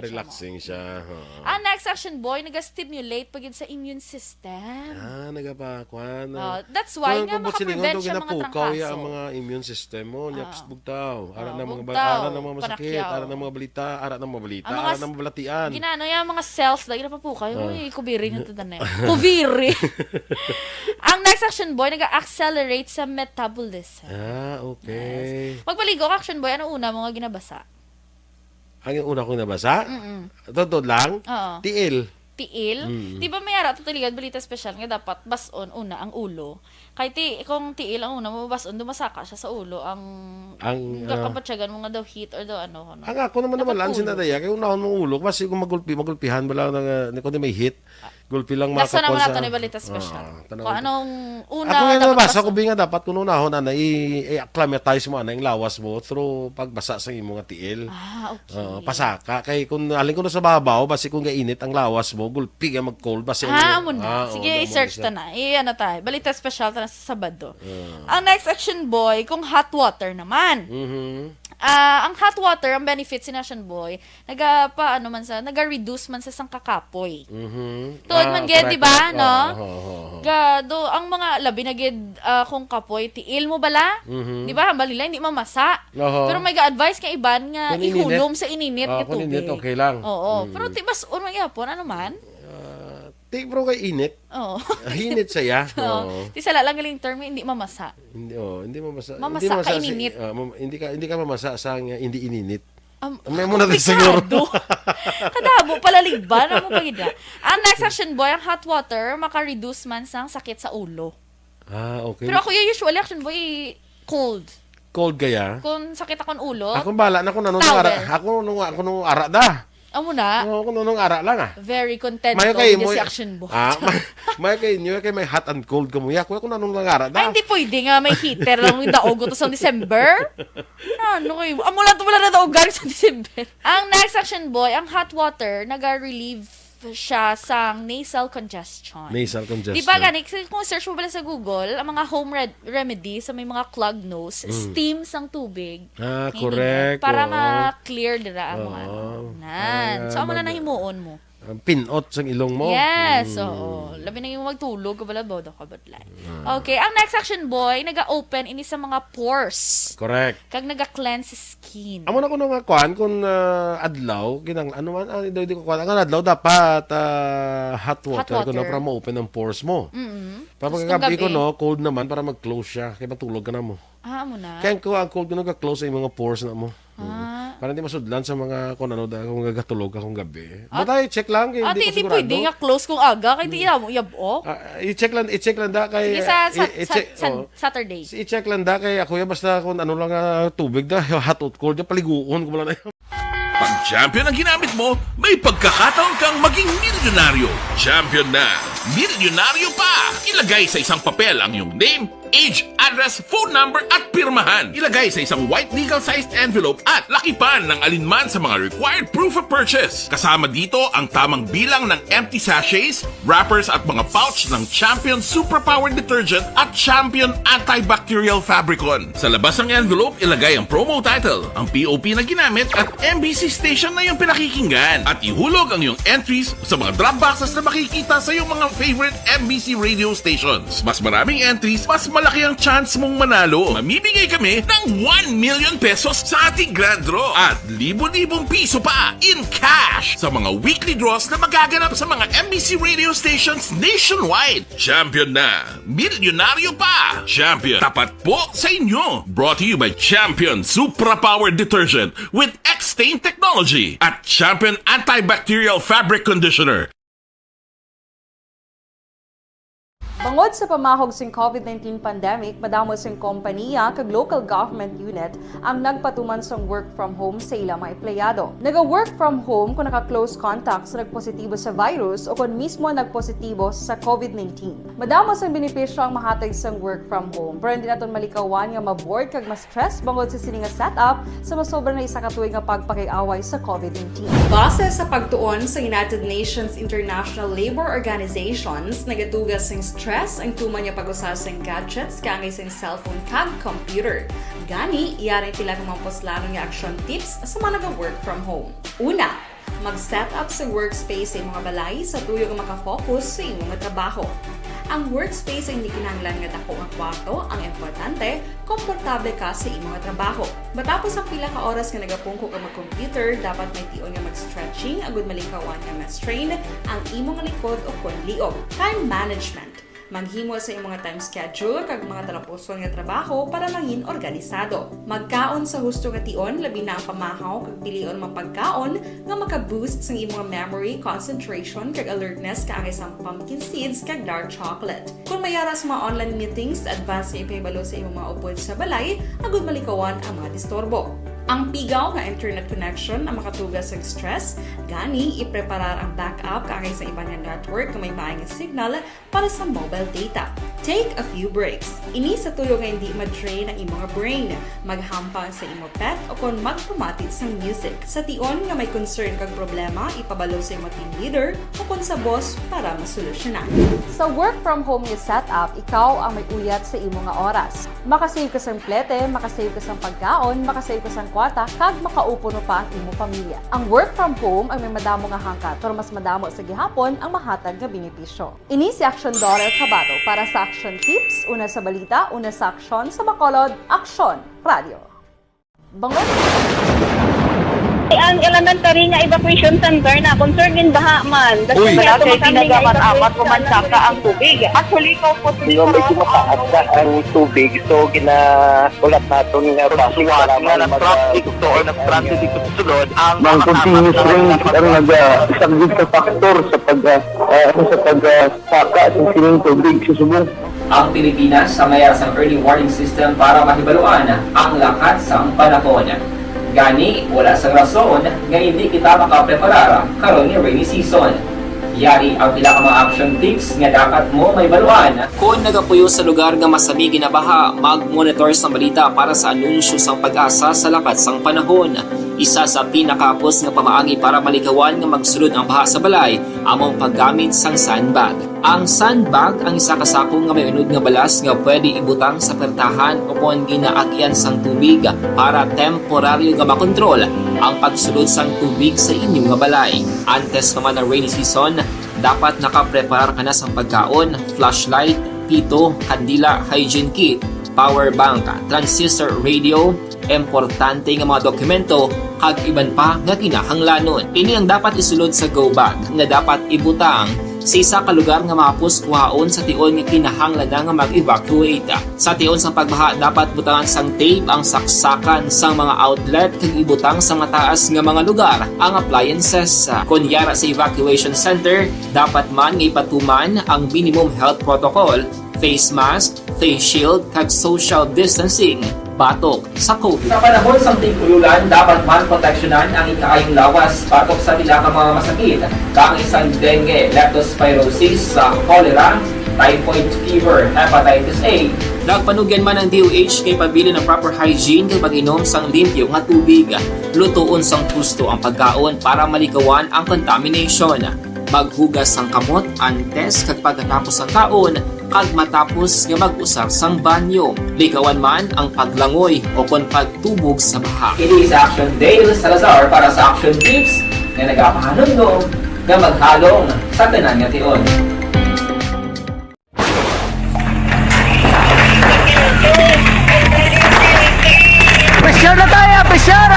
relaxing siya. Ang next Action Boy, naga-stimulate pagid sa immune system. Nagapakwan. That's why nga makaprevent siya mga trangkaso. Ang mga immune system mo, nyaps bugtaw. Ara na mga masakit, ara na mga balita, ara na mga balatian. Ginano yung mga cells, lagi na pa po kayo. Uy, kubiri yung tadan na yun. Kubiri! Ang next Action Boy, nag-accelerate sa metabolism. Okay. Yes. Pagpaligo ka, Action Boy, ano una mo nga ginabasa? Ang una kong nabasa? Totoo lang? Oo. Tiil. Di ba may ara tutaligan balita special nga dapat bason una ang ulo. Kay kung tiil ang una mo bason dumasaka siya sa ulo ang kapatsagan mo nga daw heat or daw ano. Ang ako naman sinadaya kay unahon mong ulo kasi kung magulpihan ba lang kung may heat. Gulpi lang makapon sa... Nasa naman natin yung balita special. Kung anong una ako dapat nabasa ko binga dapat kung unahon i-acclimatize mo yung lawas mo through pagbasa sa imong tiil. Okay. Pasaka. Kay kung alin ko na sa babaw, basi kung gainit ang lawas mo, gulpi ka mag-cold. Basi mo na. Sige, i-search ta na. Ano tayo. Balita special ta na sa Sabado. Ang next Action Boy, kung hot water naman. Ang hot water, ang benefits ni Action Boy, naga-reduce man sa sangkakapoy. Tuod man gid, di ba? No? Gado, ang mga labi na gid kung kapoy, tiil mo bala? Di ba? Hambal nila, hindi mamasa. Pero may ga-advise kay iban nga ihulom sa ininit nga tubig. Ininit, okay lang. Oo. Pero tibas, unang yapon, ano man? Bro kay init. Hinit saya. Di sala lang galing term, hindi mamasa. Hindi mamasa. Mamasa ka ininit. Hindi ka mamasa sa hindi ininit. May muna din siguro. Kadabo pala ligban mo pagida. Ang next Action Boy, ang hot water maka-reduce man sang sakit sa ulo. Okay. Pero ako usually Action Boy cold. Cold kaya? Kung sakit akong ulo. Ako bala na kung nung ara. Ako nung ara da. Amo na. Ako nung ara lang Very content ko si Action Boy. May kayo nyo kay may hot and cold kamuya. Ako nung ara da. Ay, hindi pwede nga may heater lang yung daog to sa December. Ano kayo? Amo lang to wala na daog galing sa December. Ang next Action Boy, ang hot water, naga-relieve siya sa nasal congestion. Di ba gani, kung search mo pala sa Google, ang mga home remedy sa may mga clogged nose, steam sang tubig. Correct. Para ma-clear dira ang mga so, amo na nahimuon mo. Pinot sa ilong mo. Yes, oo. Labi na yung magtulog, kabala bodo ka badlay. Okay, ang next Action Boy, naga-open ini sa mga pores. Correct. Kag naga-cleanse skin. Amo na ko nga kuan kung adlaw, kinang ano man, hindi ko kuan. Ang adlaw dapat hot water ko na para ma-open ang pores mo. Para pagkagabi ko cold naman para mag-close siya. Kaya matulog ka na mo. Amo na. Kaya ko ang cold ko nag-close sa mga pores na mo. Para hindi masudlan sa mga kung gagatulog akong gabi. Butay, check lang. Hindi pwede nga close kung aga. Kaya hindi mo yabo. I-check lang da kay... Sige, sa Saturday. I-check lang da kay ako basta kung ano lang tubig da, hot or cold, paliguon ko mo lang na yun. Pag champion ang ginamit mo, may pagkakataon kang maging milyonaryo. Champion na! Milyonaryo pa! Ilagay sa isang papel ang iyong name, age, address, phone number at pirmahan. Ilagay sa isang white legal-sized envelope at lakipan ng alinman sa mga required proof of purchase. Kasama dito ang tamang bilang ng empty sachets, wrappers at mga pouch ng Champion Superpower Detergent at Champion Antibacterial Fabricon. Sa labas ng envelope, ilagay ang promo title, ang POP na ginamit at MBC station na yung pinakikinggan. At ihulog ang iyong entries sa mga drop boxes na makikita sa iyong mga favorite MBC radio stations. Mas maraming entries, mas malaki ang chance mong manalo. Mamimigay kami ng 1 million pesos sa ating grand draw at libo-libong piso pa in cash sa mga weekly draws na magaganap sa mga MBC radio stations nationwide. Champion na, milyonaryo pa. Champion, tapat po sa inyo. Brought to you by Champion Supra Power Detergent with X-Stain Technology at Champion Antibacterial Fabric Conditioner. Bangod sa pamahog sing COVID-19 pandemic, madamo sing kompanya kag local government unit ang nagpatuman sang work from home sa ilang mga empleyado. Naga-work from home kung naka-close contact sa nagpositibo sa virus o kung mismo nagpositibo sa COVID-19. Madamo sang benepisyo ang mahatag sang work from home, pero hindi naton malikawan nga ma-bored kag ma-stress bangod sa sini nga setup sa masobra na isa ka tuig nga pagpakiaway sa COVID-19. Base sa pagtuon sa United Nations International Labour Organizations, nagatugas sing stress ang tuman niya pag-usar sa gadgets kangay sa cellphone kag computer. Gani, iyaring pila ng mga poslanong nga action tips sa mga nag-work from home. Una, mag-set up sa workspace sa mga balay sa tuyo nga makafocus sa imong trabaho. Ang workspace ay hindi kinahanglan nga dako nga kwarto, ang importante, komportable ka sa imong trabaho. Matapos ang pila ka oras nga nagapungko ka mag-computer, dapat may tion nga mag-stretching agud malikawan nga ma-strain ang imong likod o kon liog. Time management. Maghimo sa imong time schedule kag mga talapuson nga trabaho para maging organisado. Magkaon sa husto nga tion, labi na ang pamahaw kag pilion mapagkaon nga maka-boost sa imong memory, concentration kag alertness kaangay sa pumpkin seeds kag dark chocolate. Kung mayara sa mga online meetings, advance nga ipahibalo sa imong mga upod sa balay, agud malikawan ang mga disturbo. Ang pigaw nga internet connection ang makatugas sa stress, gani ipreparar ang backup kaangay sa ibang network na may maayong signal para sa mobile data. Take a few breaks. Ini sa tuyo nga hindi ma-drain ang imong brain, maghampang sa imong pet o kung magpumatid sa music. Sa tion nga may concern kag problema, ipabalo sa imong team leader o kung sa boss para masolusyonan. Sa work from home nga setup, ikaw ang may uyat sa imong nga oras. Makasave ka sa plete, makasave ka sa pagkaon, makasave ka sa kwata, kag makaupo no pa ang imong pamilya. Ang work from home ay may madamo nga hangkat, pero mas madamo sa gihapon ang mahatag nga benepisyo. Ini si Action Daughter Cabato para sa Action Tips, una sa balita, una sa aksyon, sa Bacolod, Action Radio. Bangod. Ang elementary nga evacuation center na concern din baha man. Uy, kasi pinagamat-amat kumansaka ang tubig. Actually, ikaw po Hindi medyo mataas na ang tubig. So, ulat natin nga pasuwat nga ng traffic or nag-transit dito sa sulod ang mga continuous rain ang nag-isang sa factor sa pagsaka at sining tubig sa subong. Ang Pilipinas sa mayroon sa early warning system para mahibaluan ang lakas sa panahon. Gani, wala sa rason nga hindi kita makapreparar karon ni rainy season. Yari ang pila ka mga action tips nga dapat mo may baluan. Kung nagapuyo sa lugar nga masabi ginabaha, mag-monitor sa balita para sa anunsyo sang pag-asa sa lakat sang panahon. Isa sa pinakapos nga pamaagi para malikawan nga magsulod ang baha sa balay, among paggamit sang sandbag. Ang sandbag ang isa ka sako nga may unod nga balas nga pwede ibutang sa pertahan o kung ginaagyan sang tubig para temporaryo nga makontrol ang pagsulod sang tubig sa inyong nga balay. Antes naman ng rainy season, dapat nakapreparar ka na sang pagkaon, flashlight, pito, kandila, hygiene kit, power bank, transistor radio, importante nga mga dokumento kag iban pa nga kinahanglanon. Ini ang dapat isulod sa go bag nga dapat ibutang sa isa ka lugar nga mapus kuhaon sa tion nga kinahanglan nga mag-evacuate. Sa tion sa pagbaha dapat butangan sang tape ang saksakan sang mga outlet kag ibutang sa mataas nga mga lugar ang appliances. Kunyara sa evacuation center, dapat man nga ipatuman ang minimum health protocol, face mask, face shield kag social distancing. batok sa COVID. Sa panahon sa tig-ululan, dapat man proteksyonan ang ikaayong lawas batok sa bilang mga masakit, kang isang dengue, leptospirosis, cholera, typhoid fever, hepatitis A. Nagpanugyan man ang DOH kay pabili ng proper hygiene kay pag-inom sang limpyo nga tubig. Lutuon sang gusto ang pagkaon para malikawan ang contamination. Maghugas sang kamot antes kag pagkatapos ang kaon kag matapos nga mag-usar sang banyo. Likawan man ang paglangoy o kon pagtubog sa baha. Kini sa Action Dale Salazar para sa Action Tips nga nagapahanundong nga maghalong sa tanan nga tion. Pressure na tayo! Pressure!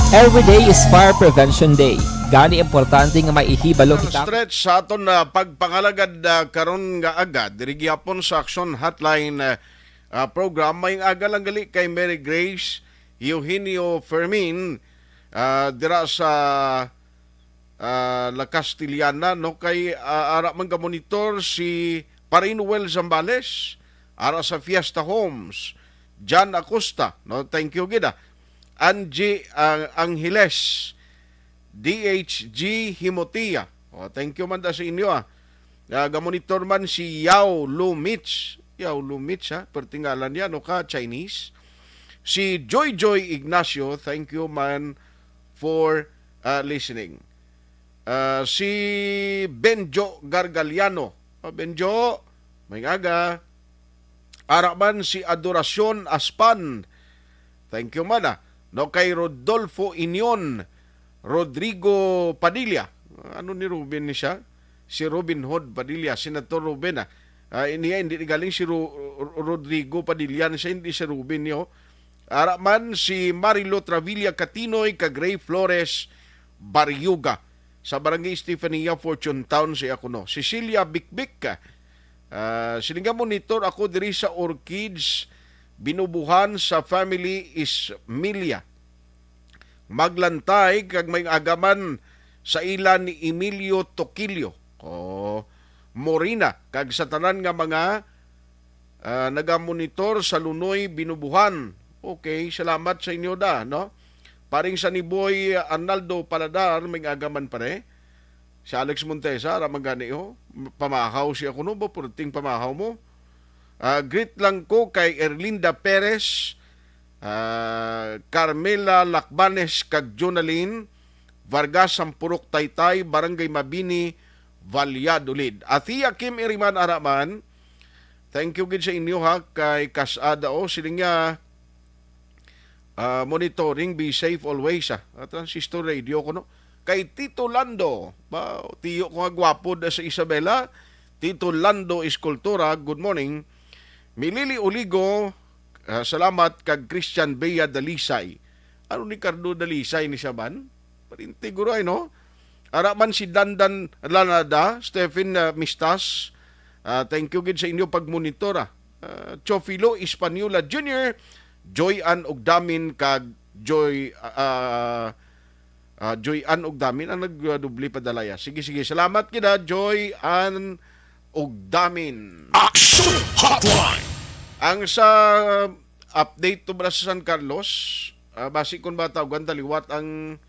Every day is Fire Prevention Day. Gani importante nga maihibalo kita. Stretch sa aton na pagpangalagad karon nga agad diri gyapon sa Action Hotline program may aga lang gali kay Mary Grace Eugenio Fermin dira sa La Castillana no kay ara man ka monitor si Parinuel Zambales ara sa Fiesta Homes John Acosta no thank you gida Angie Angeles DHG Himotia thank you man da sa inyo gamonitor man si Yao Lumich pertingalan niya no ka Chinese si Joy Ignacio thank you man for listening. Si Benjo Gargaliano. Benjo, may aga. Araman si Adoracion Aspan. Thank you man No kay Rodolfo Inyon. Rodrigo Padilla. Ano ni Ruben ni siya? Si Robin Hood Padilla. Senator Ruben hindi galing si Rodrigo Padilla. Siya hindi si Ruben niyo. Araman si Marilo Travilla Catinoy kag Ray Flores Baryuga sa Barangay Estefania, Fortune Town si ako no. Cecilia Bikbik silinga monitor ako diri sa Orchids binubuhan sa family is Milia. Maglantay kag may agaman sa ilan ni Emilio Toquillo. Morina kag sa tanan nga mga nagamonitor sa Lunoy binubuhan. Okay, salamat sa inyo no? Paring sa ni Boy Arnaldo Paladar, may agaman pare. Si Alex Montesa, ramagani pamahaw siya kuno ba, purting pamahaw mo. Greet lang ko kay Erlinda Perez, Carmela Lacbanes, kag Jonalyn, Vargas Sampurok Taytay, Barangay Mabini, Valladolid. Athia Kim Iriman Araman, thank you gid sa inyo kay Kasada siling nga, monitoring, be safe always Transistor Radio ko no. Kay Tito Lando, tiyo ko nga gwapo sa Isabela, Tito Lando Escultura, good morning. Milili Uligo, salamat kag Christian Bea Dalisay. Ano ni Cardo Dalisay ni Saban? Parintiguro no. Araman si Dandan Lanada, Stephen Mistas, thank you gid sa inyo pagmonitor Chofilo Hispaniola Jr., Joy Ann Ogdamin kag Joy Ann Ogdamin ang nagdubli padalaya. Sige, salamat kita Joy Ann Ogdamin. Action Hotline. Ang sa update to sa San Carlos, basi kon ba tawagan taliwat ang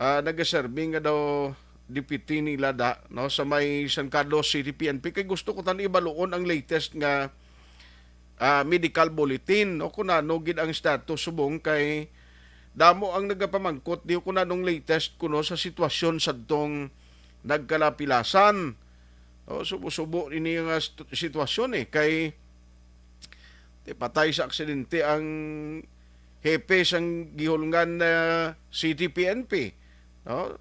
nagaserving nga daw deputy nila no sa may San Carlos City PNP kay gusto ko tan ibaluon ang latest nga medical bulletin no kuna no gid ang status subong kay damo ang nagapamangkot di ko na nung latest kuno sa sitwasyon sadtong nagkalapilasan subo-subo ini nga sitwasyon kay patay sa aksidente ang hepe sang gihulngan na City PNP no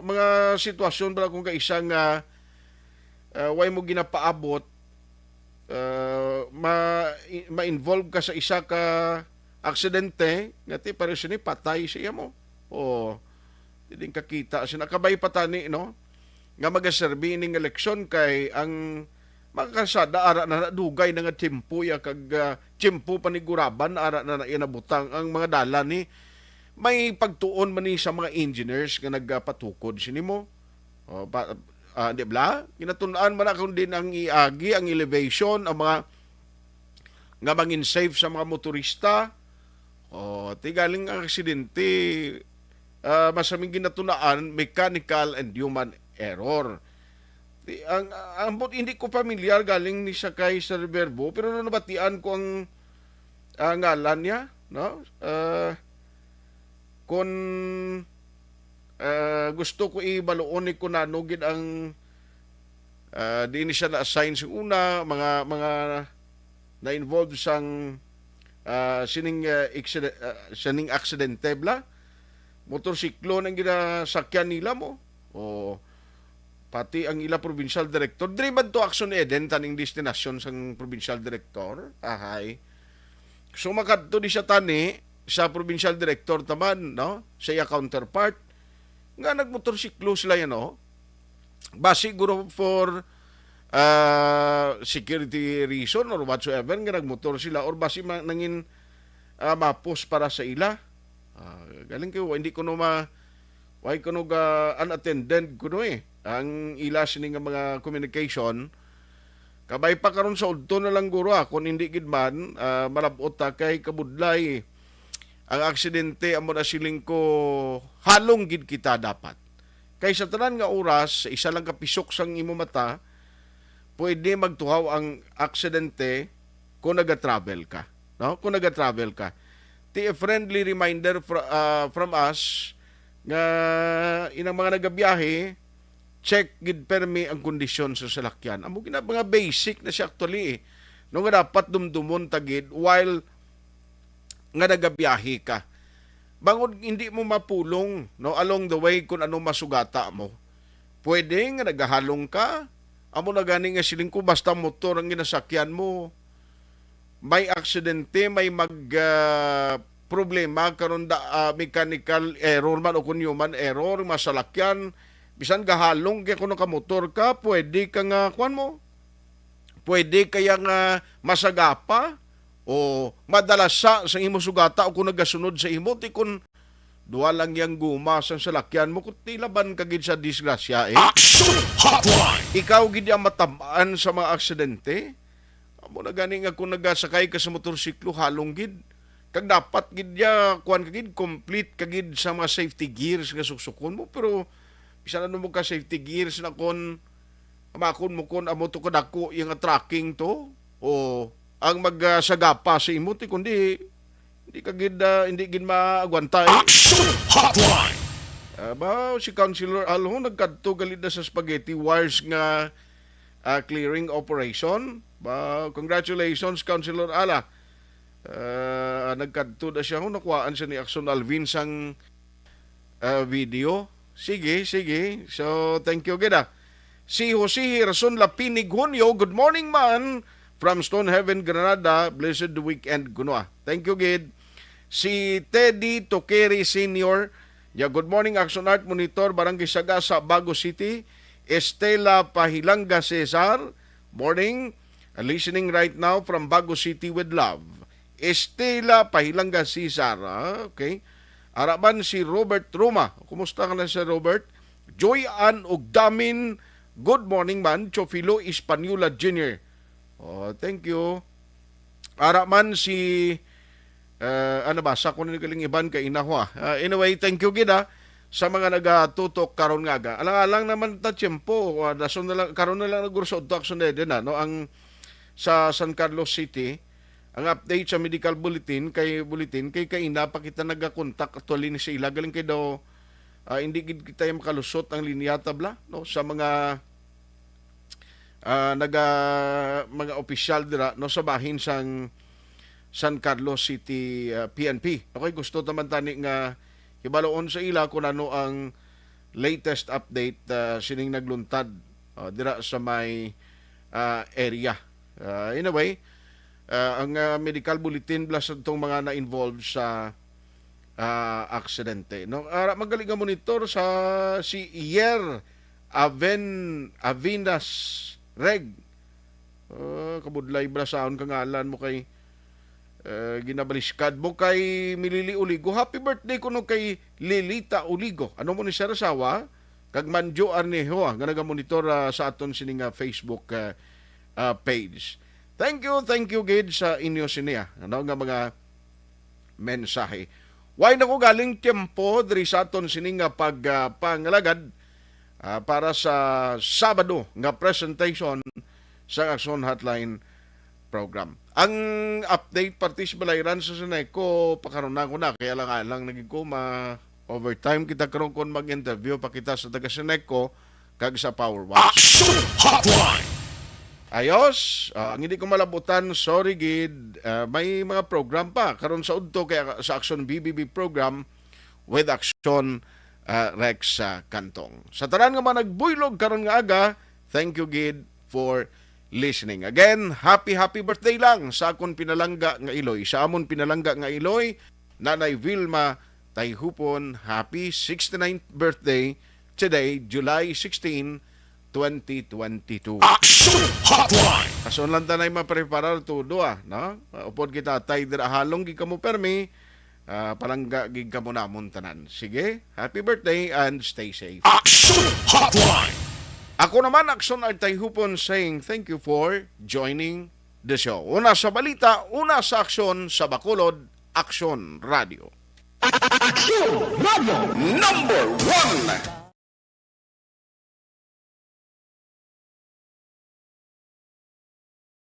mga sitwasyon bala kung kaisang way mo ginapaabot ma-involve ka sa isa ka aksidente ngati pareho siya ni patay siya mo hindi kakita siya nakabay patani no nga magaserbi ning eleksyon kay ang makasada ara na dugay na nga timpo kag timpo paniguraban ara na inabutang ang mga dala ni may pagtuon man ni sa mga engineers nga nagpatukod sinimo. Di ba? Kinatun-an man akong din ang iagi, ang elevation, ang mga nga mangin safe sa mga motorista. Tigaling ang aksidente, masaming ginatunaan, mechanical and human error. Hindi ko familiar galing ni Sakay sa Reverbo, pero nabatian ko ang ngalan niya, no? Kung gusto ko ibaluon ni kunano gid ang di ni siya na-assign sa una mga na-involved sang sining aksidente bla motorsiklo nang ginasakyan nila mo o pati ang ila provincial director driven to action eden taning destinasyon sang provincial director so makadto di siya tani sa provincial director taman no sa iya counterpart nga nagmotorsiklo sila yan no base siguro for security reason or whatsoever nga nagmotor sila or base nangin mapos para sa ila galing kayo hindi ko no why ko no unattended ko no ang ila sini nga mga communication kabay pa karon sa udto na lang guro kung hindi gid man malabot ta kay kabudlay ang aksidente amo na siling ko halong gid kita dapat kay sa tanan nga oras isa lang ka pisok sang imo mata pwede magtuhaw ang aksidente kung naga-travel ka no kung naga-travel ka ti a friendly reminder from us nga inang mga nagabiyahe check gid permi ang kondisyon sa salakyan. Amo gina mga basic na siya actually no nga dapat dumdumon tagid while nga nagabiyahe ka. Bangod hindi mo mapulong no along the way kung ano masugata mo. Pwede nga nagahalong ka. Amo na gani nga siling ko basta motor ang ginasakyan mo. May aksidente, may problema karon mechanical error man o human error masalakyan bisan gahalong kay kuno ka motor ka pwede ka nga kuan mo pwede kaya nga masagapa o madalas sa imo sugata o kung nagasunod sa imo ti kun duwa lang yang guma sa salakyan mo kung tilaban ka gid sa disgrasya Action Hotline. Ikaw gid ang matamaan sa mga aksidente amo na gani nga kung nagasakay ka sa motorsiklo halong gid kag dapat gid ya kuan ka gid complete ka gid sa mga safety gears nga suksukon mo pero bisan ano mo ka safety gears na kon amakon mo kon amo to kadako yung tracking to o ang magsagapa sa imo ti kundi hindi gid maagwantay. Action Hotline. Si Councilor Alho nagkadto galid na sa spaghetti wires nga clearing operation. Congratulations Councilor Ala. Nagkadto na siya nakuhaan siya ni Axon Alvin sang video. Sige. So, thank you, Gida. Si Jose Hirason Lapinig Junio, good morning, man. From Stonehaven, Granada, blessed weekend, Gunua. Thank you, Gid. Si Teddy Tokeri Sr., good morning, Action Art Monitor, Barangay Sagasa, Bago City. Estela Pahilanga Cesar, morning. Listening right now from Bago City with love. Estela Pahilanga Cesar, okay. Araban si Robert Roma. Kumusta ka na si Robert? Joy Ann Ugdamin. Good morning man. Chofilo Hispaniola Jr. Thank you. Araman si sa ko na galing iban kay inahwa. Anyway, thank you gida sa mga nagatutok karon nga. Alang-alang naman ta tiyempo. Dason na lang karon na lang nagurso to action din no sa San Carlos City. Ang update sa medical bulletin kay kaina pa kita nagakontak actually ni sa ila galing kay daw hindi kita yung makalusot ang linya tabla no sa mga mga opisyal dira no sa bahin sang San Carlos City PNP. Okay, gusto naman tani nga hibaloon sa ila kung ano ang latest update sining nagluntad dira sa may area. Anyway, ang medical bulletin plus itong mga na-involved sa aksidente. No? Magaling ang monitor sa si Iyer Avinas Reg. Kabudlay brasaon kangalan mo kay Ginabaliskad mo kay Milili Uligo. Happy birthday kuno kay Lilita Uligo. Ano mo ni Sarasawa? Kag Manjo Arneho nga nagamonitor sa aton sining Facebook page. Thank you gid sa inyo siniya. Ano nga mga mensahe. Why na ko galing tiempo diri sa aton sining pagpangalagad para sa Sabado nga presentation sa Action Hotline program. Ang update partis balayran sa Seneco pakaron na ko na kaya lang naging ko overtime kita karon kon mag-interview pa kita sa taga Seneco kag sa Power Watch. Action Hotline. Ayos, ang hindi ko malabutan, sorry gid, may mga program pa karon sa udto kaya sa Action BBB program with Action Rex Kantong. Sa tanan nga man nagbuylog karon nga aga, thank you gid for listening. Again, happy birthday lang sa akon pinalangga nga Iloy. Sa amon pinalangga nga Iloy, Nanay Vilma Tayhupon, happy 69th birthday today, July 16, 2022. Action Hotline. Kason lang tanay mapreparar todo no? Upod kita tay dira halong gi kamo permi, palangga gi kamo namon tanan. Sige, happy birthday and stay safe. Action Hotline. Ako naman, Action Artayhupon, saying thank you for joining the show. Una sa balita, una sa aksyon, sa Bacolod, Action Radio. Action Radio number 1.